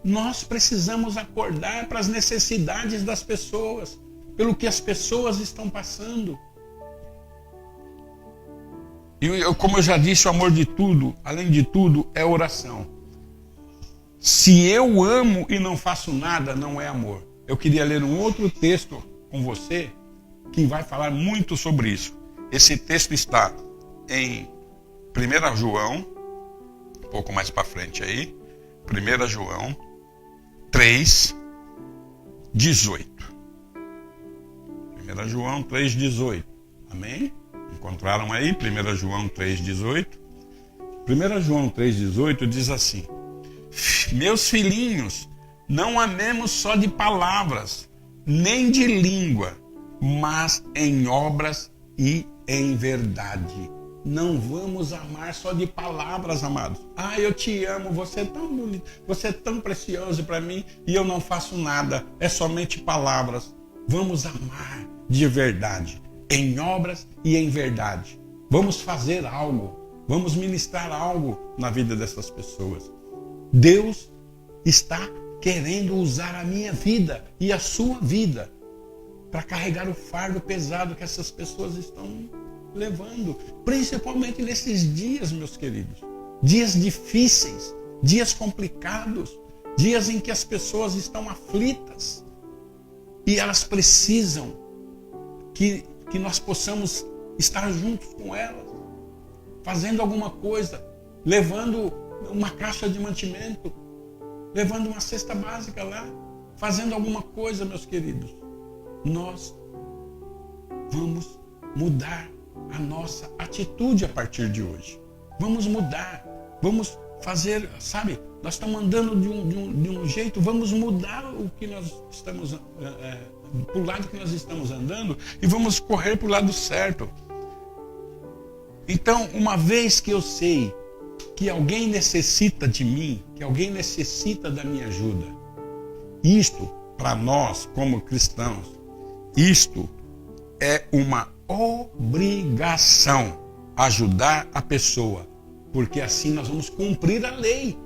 Speaker 3: Nós precisamos acordar para as necessidades das pessoas, pelo que as pessoas estão passando. E como eu já disse, o amor de tudo, além de tudo, é oração. Se eu amo e não faço nada, não é amor. Eu queria ler um outro texto com você que vai falar muito sobre isso. Esse texto está em 1 João, um pouco mais para frente aí, 1 João 3, 18. 1 João 3, 18. Amém? Encontraram aí? 1 João 3, 18. 1 João 3, 18 diz assim: meus filhinhos, não amemos só de palavras, nem de língua, mas em obras e em verdade. Não vamos amar só de palavras, amados. Ah, eu te amo, você é tão bonito, você é tão precioso para mim e eu não faço nada, é somente palavras. Vamos amar de verdade, em obras e em verdade. Vamos fazer algo, vamos ministrar algo na vida dessas pessoas. Deus está querendo usar a minha vida e a sua vida para carregar o fardo pesado que essas pessoas estão levando, principalmente nesses dias, meus queridos. Dias difíceis, dias complicados, dias em que as pessoas estão aflitas e elas precisam que nós possamos estar juntos com elas, fazendo alguma coisa, levando uma caixa de mantimento, levando uma cesta básica lá, fazendo alguma coisa, meus queridos. Nós vamos mudar a nossa atitude a partir de hoje. Vamos mudar, vamos fazer, sabe? Nós estamos andando de um jeito, vamos mudar o que nós estamos, para o lado que nós estamos andando e vamos correr para o lado certo. Então, uma vez que eu sei que alguém necessita de mim, que alguém necessita da minha ajuda, isto, para nós como cristãos, isto é uma obrigação, ajudar a pessoa, porque assim nós vamos cumprir a lei.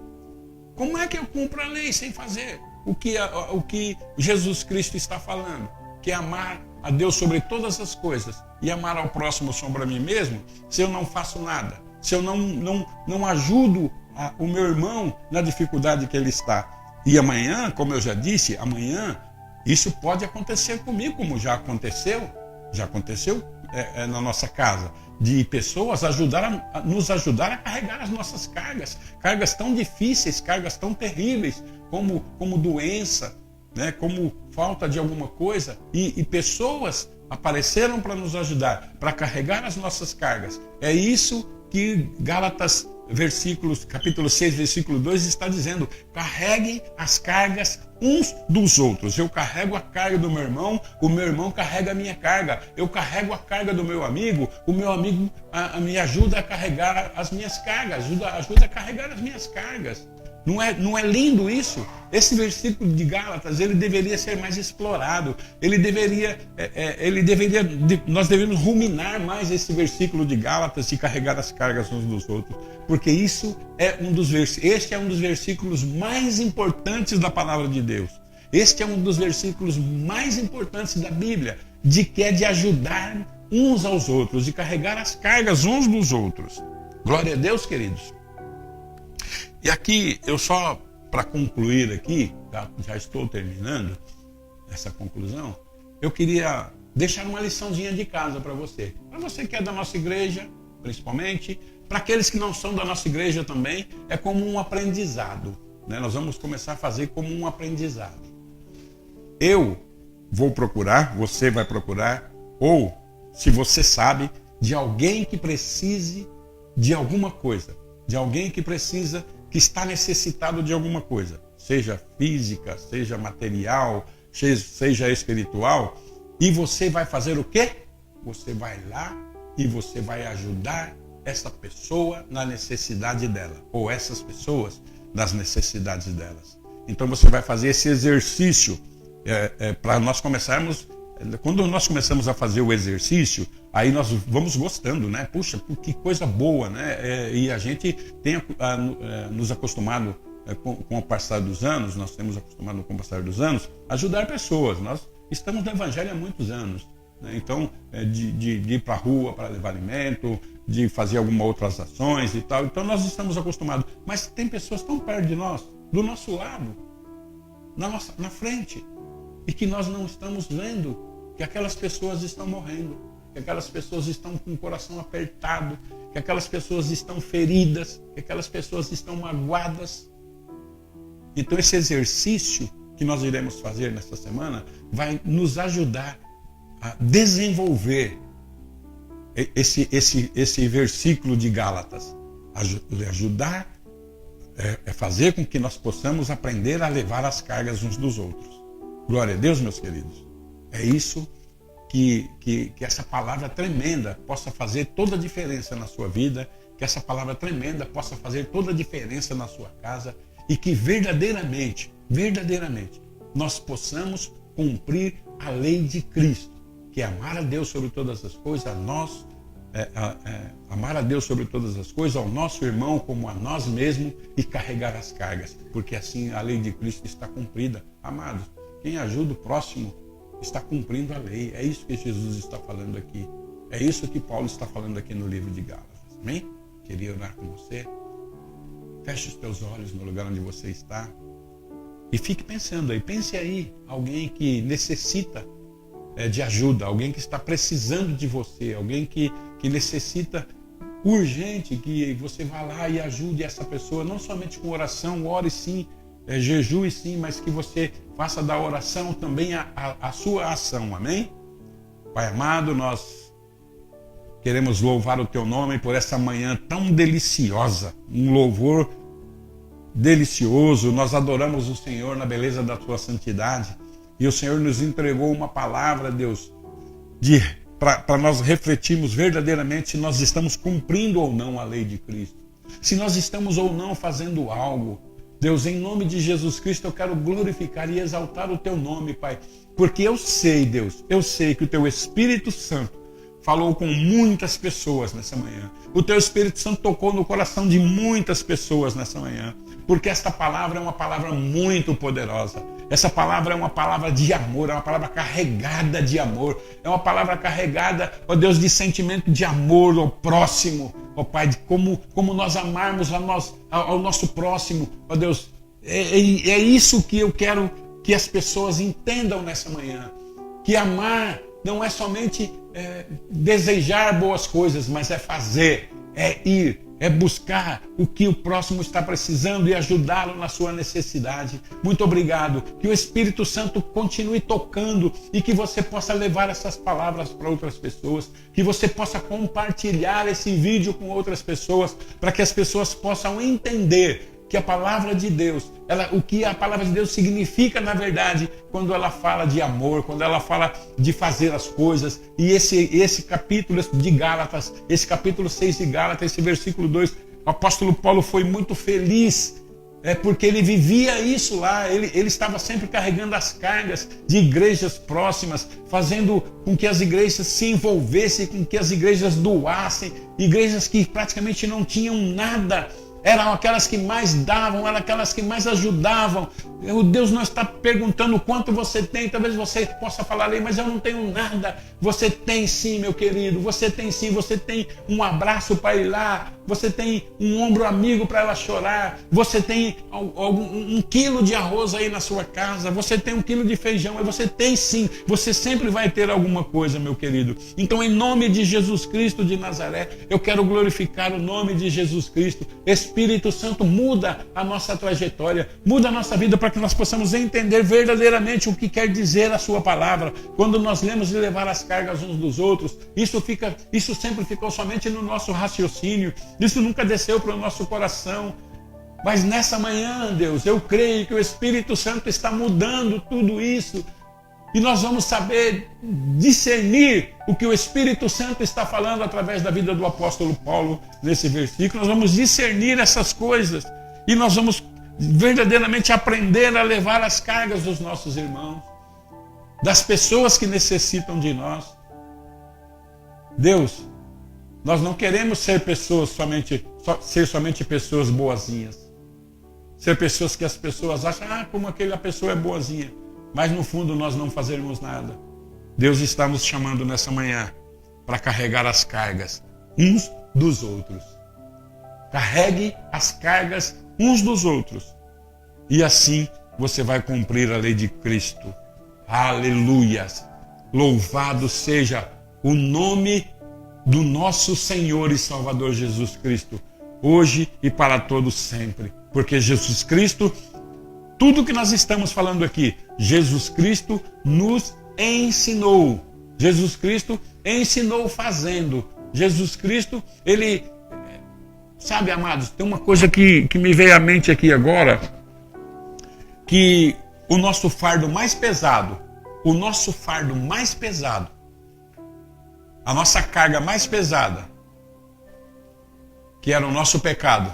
Speaker 3: Como é que eu cumpro a lei sem fazer o que Jesus Cristo está falando? Que é amar a Deus sobre todas as coisas e amar ao próximo sobre a mim mesmo, se eu não faço nada, se eu não ajudo o meu irmão na dificuldade que ele está. E amanhã, como eu já disse, amanhã isso pode acontecer comigo, como já aconteceu na nossa casa, de pessoas nos ajudar a carregar as nossas cargas tão difíceis, cargas tão terríveis, como doença, né, como falta de alguma coisa, e pessoas apareceram para nos ajudar, para carregar as nossas cargas. É isso que Gálatas, capítulo 6, versículo 2 está dizendo: carreguem as cargas uns dos outros. Eu carrego a carga do meu irmão, o meu irmão carrega a minha carga. Eu carrego a carga do meu amigo, o meu amigo me ajuda a carregar as minhas cargas, ajuda a carregar as minhas cargas. Não é lindo isso? Esse versículo de Gálatas, ele deveria ser mais explorado. Nós deveríamos ruminar mais esse versículo de Gálatas e carregar as cargas uns dos outros. Porque este é um dos versículos mais importantes da palavra de Deus. Este é um dos versículos mais importantes da Bíblia, que é de ajudar uns aos outros, de carregar as cargas uns dos outros. Glória a Deus, queridos. E aqui, eu só, para concluir aqui, já estou terminando essa conclusão, eu queria deixar uma liçãozinha de casa para você. Para você que é da nossa igreja, principalmente, para aqueles que não são da nossa igreja também, é como um aprendizado, né? Nós vamos começar a fazer como um aprendizado. Eu vou procurar, você vai procurar, ou, se você sabe, de alguém que precise de alguma coisa, de alguém que está necessitado de alguma coisa, seja física, seja material, seja espiritual, e você vai fazer o quê? Você vai lá e você vai ajudar essa pessoa na necessidade dela, ou essas pessoas nas necessidades delas. Então você vai fazer esse exercício para nós começarmos. Quando nós começamos a fazer o exercício, aí nós vamos gostando, né? Puxa, que coisa boa, né? E a gente tem nos acostumado com o passar dos anos, nós temos acostumado com o passar dos anos, a ajudar pessoas. Nós estamos no Evangelho há muitos anos, né? Então, de ir para a rua para levar alimento, de fazer algumas outras ações e tal. Então, nós estamos acostumados. Mas tem pessoas tão perto de nós, do nosso lado, na frente, e que nós não estamos vendo que aquelas pessoas estão morrendo, que aquelas pessoas estão com o coração apertado, que aquelas pessoas estão feridas, que aquelas pessoas estão magoadas. Então esse exercício que nós iremos fazer nesta semana vai nos ajudar a desenvolver esse versículo de Gálatas, ajudar, fazer com que nós possamos aprender a levar as cargas uns dos outros. Glória a Deus, meus queridos. É isso que essa palavra tremenda possa fazer toda a diferença na sua vida, que essa palavra tremenda possa fazer toda a diferença na sua casa e que verdadeiramente, nós possamos cumprir a lei de Cristo, que é amar a Deus sobre todas as coisas, amar a Deus sobre todas as coisas, ao nosso irmão como a nós mesmos e carregar as cargas, porque assim a lei de Cristo está cumprida. Amados, quem ajuda o próximo está cumprindo a lei. É isso que Jesus está falando aqui. É isso que Paulo está falando aqui no livro de Gálatas. Amém? Queria orar com você. Feche os teus olhos no lugar onde você está e fique pensando aí. Pense aí, alguém que necessita de ajuda, alguém que está precisando de você, alguém que necessita urgente que você vá lá e ajude essa pessoa, não somente com oração, ore sim, jejue sim, mas que você faça da oração também a sua ação, amém? Pai amado, nós queremos louvar o teu nome por essa manhã tão deliciosa, um louvor delicioso. Nós adoramos o Senhor na beleza da tua santidade. E o Senhor nos entregou uma palavra, Deus, para nós refletirmos verdadeiramente se nós estamos cumprindo ou não a lei de Cristo. Se nós estamos ou não fazendo algo. Deus, em nome de Jesus Cristo, eu quero glorificar e exaltar o teu nome, Pai. Porque eu sei, Deus, eu sei que o teu Espírito Santo falou com muitas pessoas nessa manhã. O teu Espírito Santo tocou no coração de muitas pessoas nessa manhã. Porque esta palavra é uma palavra muito poderosa. Essa palavra é uma palavra de amor, é uma palavra carregada de amor. É uma palavra carregada, ó Deus, de sentimento de amor ao próximo. Ó Pai, de como nós amarmos ao nosso próximo. Ó Deus, é isso que eu quero que as pessoas entendam nessa manhã. Que amar não é somente desejar boas coisas, mas é fazer, é ir, é buscar o que o próximo está precisando e ajudá-lo na sua necessidade. Muito obrigado. Que o Espírito Santo continue tocando e que você possa levar essas palavras para outras pessoas. Que você possa compartilhar esse vídeo com outras pessoas para que as pessoas possam entender que a palavra de Deus, o que a palavra de Deus significa na verdade, quando ela fala de amor, quando ela fala de fazer as coisas. E esse capítulo de Gálatas, esse capítulo 6 de Gálatas, esse versículo 2, o apóstolo Paulo foi muito feliz, porque ele vivia isso lá, ele estava sempre carregando as cargas de igrejas próximas, fazendo com que as igrejas se envolvessem, com que as igrejas doassem, igrejas que praticamente não tinham nada, eram aquelas que mais davam, eram aquelas que mais ajudavam. Deus não está perguntando quanto você tem. Talvez você possa falar ali, mas eu não tenho nada. Você tem sim, meu querido. Você tem sim. Você tem um abraço para ir lá. Você tem um ombro amigo para ela chorar. Você tem um quilo de arroz aí na sua casa. Você tem um quilo de feijão. Você tem sim. Você sempre vai ter alguma coisa, meu querido. Então, em nome de Jesus Cristo de Nazaré, eu quero glorificar o nome de Jesus Cristo. Espírito Santo, muda a nossa trajetória, muda a nossa vida para que nós possamos entender verdadeiramente o que quer dizer a sua palavra. Quando nós lemos e levar as cargas uns dos outros, isso sempre ficou somente no nosso raciocínio, isso nunca desceu para o nosso coração. Mas nessa manhã, Deus, eu creio que o Espírito Santo está mudando tudo isso. E nós vamos saber discernir o que o Espírito Santo está falando através da vida do apóstolo Paulo nesse versículo. Nós vamos discernir essas coisas e nós vamos verdadeiramente aprender a levar as cargas dos nossos irmãos, das pessoas que necessitam de nós. Deus, nós não queremos ser somente pessoas boazinhas. Ser pessoas que as pessoas acham, como aquela pessoa é boazinha. Mas no fundo nós não fazermos nada. Deus está nos chamando nessa manhã para carregar as cargas uns dos outros. Carregue as cargas uns dos outros. E assim você vai cumprir a lei de Cristo. Aleluias! Louvado seja o nome do nosso Senhor e Salvador Jesus Cristo, hoje e para todos sempre. Porque Jesus Cristo, tudo que nós estamos falando aqui, Jesus Cristo nos ensinou. Jesus Cristo ensinou fazendo. Jesus Cristo, ele... Sabe, amados, tem uma coisa que me veio à mente aqui agora, que o nosso fardo mais pesado, a nossa carga mais pesada, que era o nosso pecado,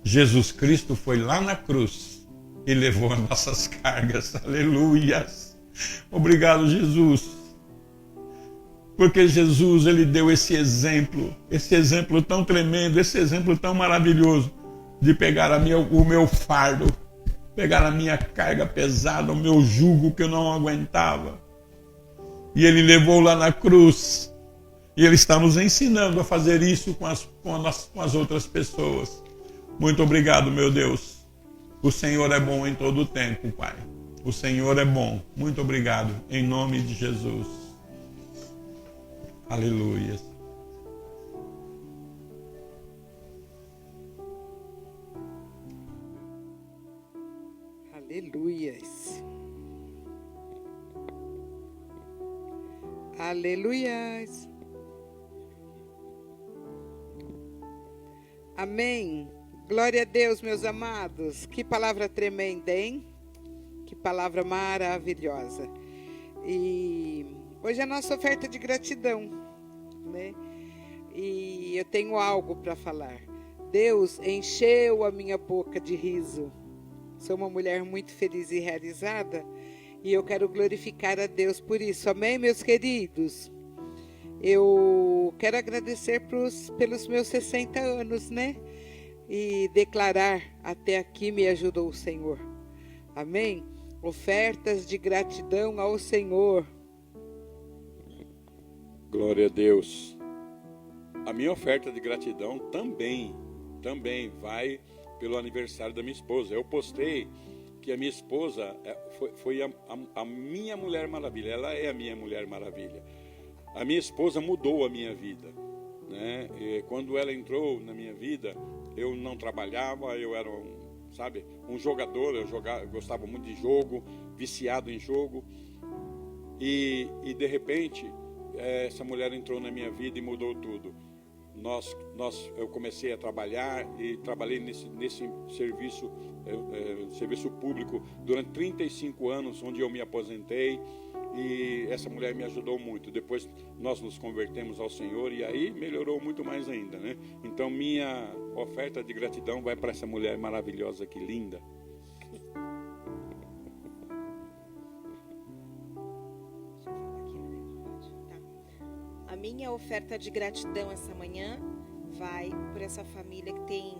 Speaker 3: Jesus Cristo foi lá na cruz e levou as nossas cargas. Aleluias! Obrigado, Jesus. Porque Jesus, ele deu esse exemplo tão tremendo, esse exemplo tão maravilhoso, de pegar o meu fardo, pegar a minha carga pesada, o meu jugo que eu não aguentava. E ele levou lá na cruz. E ele está nos ensinando a fazer isso com as outras pessoas. Muito obrigado, meu Deus. O Senhor é bom em todo o tempo, Pai. O Senhor é bom. Muito obrigado. Em nome de Jesus. Aleluia.
Speaker 4: Aleluias. Aleluias. Amém. Glória a Deus, meus amados. Que palavra tremenda, hein? Que palavra maravilhosa. E hoje é a nossa oferta de gratidão, né? E eu tenho algo para falar. Deus encheu a minha boca de riso. Sou uma mulher muito feliz e realizada e eu quero glorificar a Deus por isso. Amém, meus queridos? Eu quero agradecer pelos meus 60 anos, né? E declarar: até aqui me ajudou o Senhor. Amém? Ofertas de gratidão ao Senhor.
Speaker 5: Glória a Deus. A minha oferta de gratidão também vai pelo aniversário da minha esposa. Eu postei que a minha esposa foi a minha Mulher Maravilha. Ela é a minha Mulher Maravilha. A minha esposa mudou a minha vida, né? E quando ela entrou na minha vida, eu não trabalhava, eu era um jogador, eu gostava muito de jogo, viciado em jogo. E de repente, essa mulher entrou na minha vida e mudou tudo. Eu comecei a trabalhar e trabalhei nesse serviço público durante 35 anos, onde eu me aposentei, e essa mulher me ajudou muito. Depois nós nos convertemos ao Senhor e aí melhorou muito mais ainda, né? Então minha oferta de gratidão vai para essa mulher maravilhosa aqui, linda.
Speaker 1: A minha oferta de gratidão essa manhã vai por essa família que tem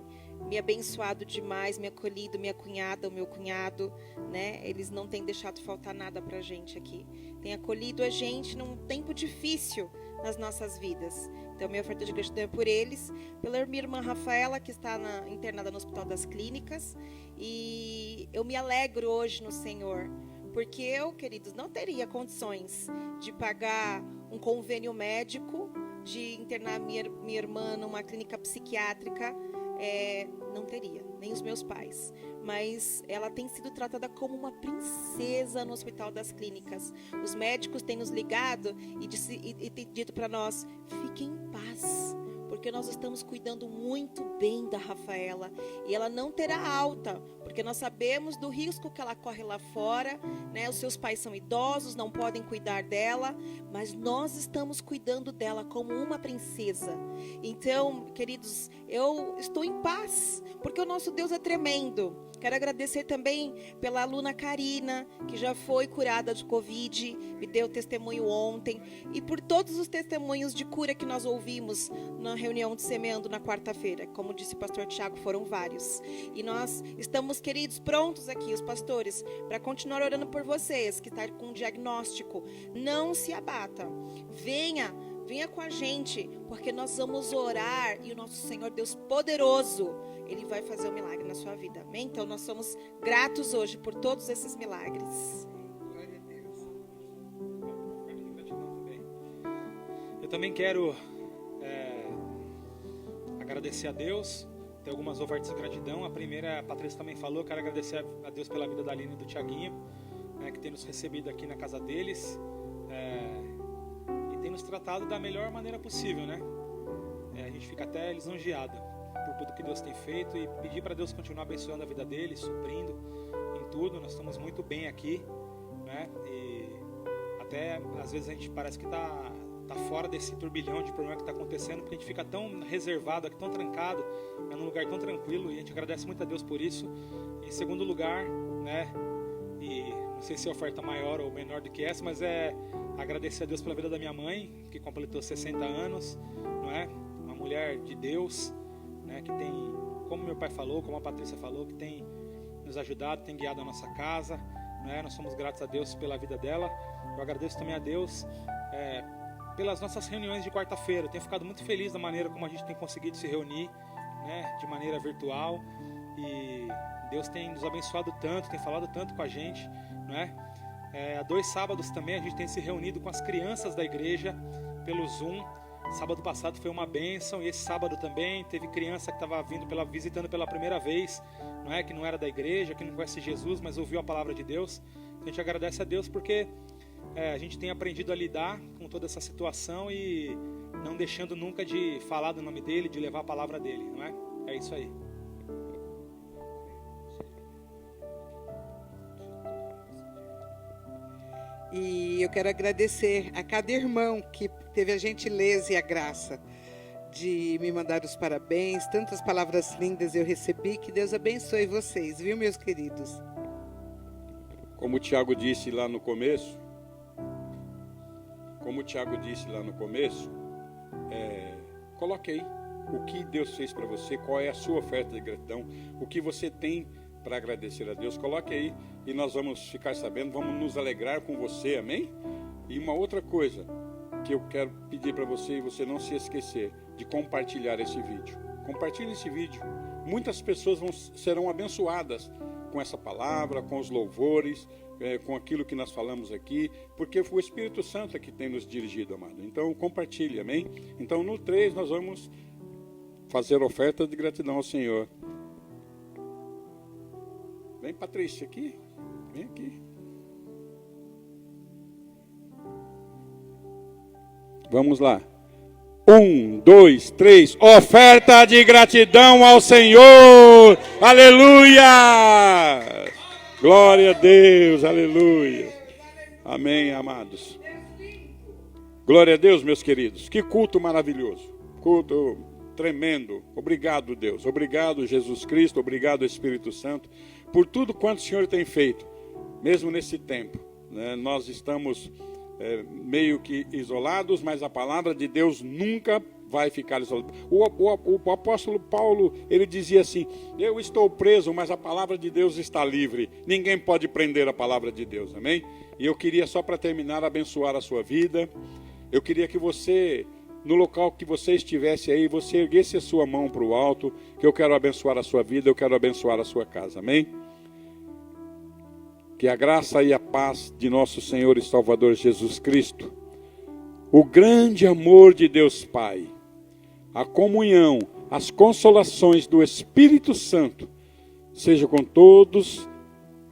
Speaker 1: me abençoado demais, me acolhido, minha cunhada, o meu cunhado, né? Eles não têm deixado faltar nada pra gente aqui. Tem acolhido a gente num tempo difícil nas nossas vidas. Então, minha oferta de gratidão é por eles, pela minha irmã Rafaela, que está internada no Hospital das Clínicas. E eu me alegro hoje no Senhor, porque eu, queridos, não teria condições de pagar um convênio médico, de internar minha irmã numa clínica psiquiátrica. Não teria, nem os meus pais. Mas ela tem sido tratada como uma princesa no Hospital das Clínicas. Os médicos têm nos ligado e têm dito para nós: fiquem em paz, porque nós estamos cuidando muito bem da Rafaela e ela não terá alta, porque nós sabemos do risco que ela corre lá fora, né? Os seus pais são idosos, não podem cuidar dela, mas nós estamos cuidando dela como uma princesa. Então, queridos, eu estou em paz, porque o nosso Deus é tremendo. Quero agradecer também pela aluna Karina, que já foi curada de Covid, me deu testemunho ontem, e por todos os testemunhos de cura que nós ouvimos na reunião de Semeando na quarta-feira. Como disse o pastor Tiago, foram vários. E nós estamos, queridos, prontos aqui, os pastores, para continuar orando por vocês, que estão com um diagnóstico. Não se abata. Venha com a gente, porque nós vamos orar e o nosso Senhor Deus poderoso, Ele vai fazer um milagre na sua vida, amém? Então nós somos gratos hoje por todos esses milagres.
Speaker 4: Glória a Deus.
Speaker 2: Eu também quero agradecer a Deus. Tem algumas ofertas de gratidão. A primeira, a Patrícia também falou, quero agradecer a Deus pela vida da Aline e do Tiaguinho, que tem nos recebido aqui na casa deles. Tem nos tratado da melhor maneira possível, né? A gente fica até lisonjeado por tudo que Deus tem feito e pedir para Deus continuar abençoando a vida deles, suprindo em tudo. Nós estamos muito bem aqui, né? E até às vezes a gente parece que tá fora desse turbilhão de problema que está acontecendo, porque a gente fica tão reservado aqui, tão trancado, num lugar tão tranquilo, e a gente agradece muito a Deus por isso. Em segundo lugar, né? E não sei se é oferta maior ou menor do que essa, mas agradecer a Deus pela vida da minha mãe, que completou 60 anos, não é? Uma mulher de Deus, né? Que tem, como meu pai falou, como a Patrícia falou, que tem nos ajudado, tem guiado a nossa casa, não é? Nós somos gratos a Deus pela vida dela. Eu agradeço também a Deus pelas nossas reuniões de quarta-feira. Eu tenho ficado muito feliz da maneira como a gente tem conseguido se reunir, né? De maneira virtual, e Deus tem nos abençoado tanto, tem falado tanto com a gente, não é? Há 2 sábados também a gente tem se reunido com as crianças da igreja pelo Zoom. Sábado passado foi uma bênção, e esse sábado também teve criança que estava visitando pela primeira vez, não é? Que não era da igreja, que não conhece Jesus, mas ouviu a palavra de Deus. Então a gente agradece a Deus porque a gente tem aprendido a lidar com toda essa situação e não deixando nunca de falar do nome dele, de levar a palavra dele, não é? É isso aí.
Speaker 4: E eu quero agradecer a cada irmão que teve a gentileza e a graça de me mandar os parabéns. Tantas palavras lindas eu recebi. Que Deus abençoe vocês, viu, meus queridos?
Speaker 5: Como o Tiago disse lá no começo, coloque aí o que Deus fez para você, qual é a sua oferta de gratidão, o que você tem para agradecer a Deus. Coloque aí e nós vamos ficar sabendo, vamos nos alegrar com você, amém? E uma outra coisa que eu quero pedir para você e você não se esquecer de compartilhar esse vídeo. Compartilhe esse vídeo. Muitas pessoas serão abençoadas com essa palavra, com os louvores, com aquilo que nós falamos aqui, porque foi o Espírito Santo que tem nos dirigido, amado. Então compartilhe, amém? Então no 3 nós vamos fazer oferta de gratidão ao Senhor. Vem, Patrícia, aqui. Vem aqui. Vamos lá. 1, 2, 3. Oferta de gratidão ao Senhor. Aleluia! Glória a Deus. Aleluia. Amém, amados. Glória a Deus, meus queridos. Que culto maravilhoso. Culto tremendo. Obrigado, Deus. Obrigado, Jesus Cristo. Obrigado, Espírito Santo, por tudo quanto o Senhor tem feito, mesmo nesse tempo, né? Nós estamos meio que isolados, mas a palavra de Deus nunca vai ficar isolada. O apóstolo Paulo, ele dizia assim: eu estou preso, mas a palavra de Deus está livre. Ninguém pode prender a palavra de Deus, amém? E eu queria, só para terminar, abençoar a sua vida. Eu queria que você, no local que você estivesse aí, você erguesse a sua mão para o alto, que eu quero abençoar a sua vida, eu quero abençoar a sua casa, amém? Que a graça e a paz de nosso Senhor e Salvador Jesus Cristo, o grande amor de Deus Pai, a comunhão, as consolações do Espírito Santo, seja com todos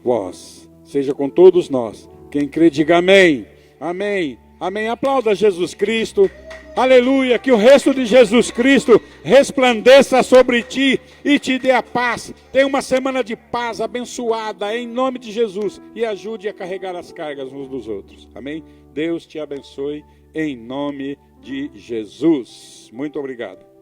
Speaker 5: vós, seja com todos nós. Quem crê, diga amém, amém, amém. Aplauda Jesus Cristo. Aleluia, que o resto de Jesus Cristo resplandeça sobre ti e te dê a paz. Tenha uma semana de paz abençoada em nome de Jesus e ajude a carregar as cargas uns dos outros. Amém? Deus te abençoe em nome de Jesus. Muito obrigado.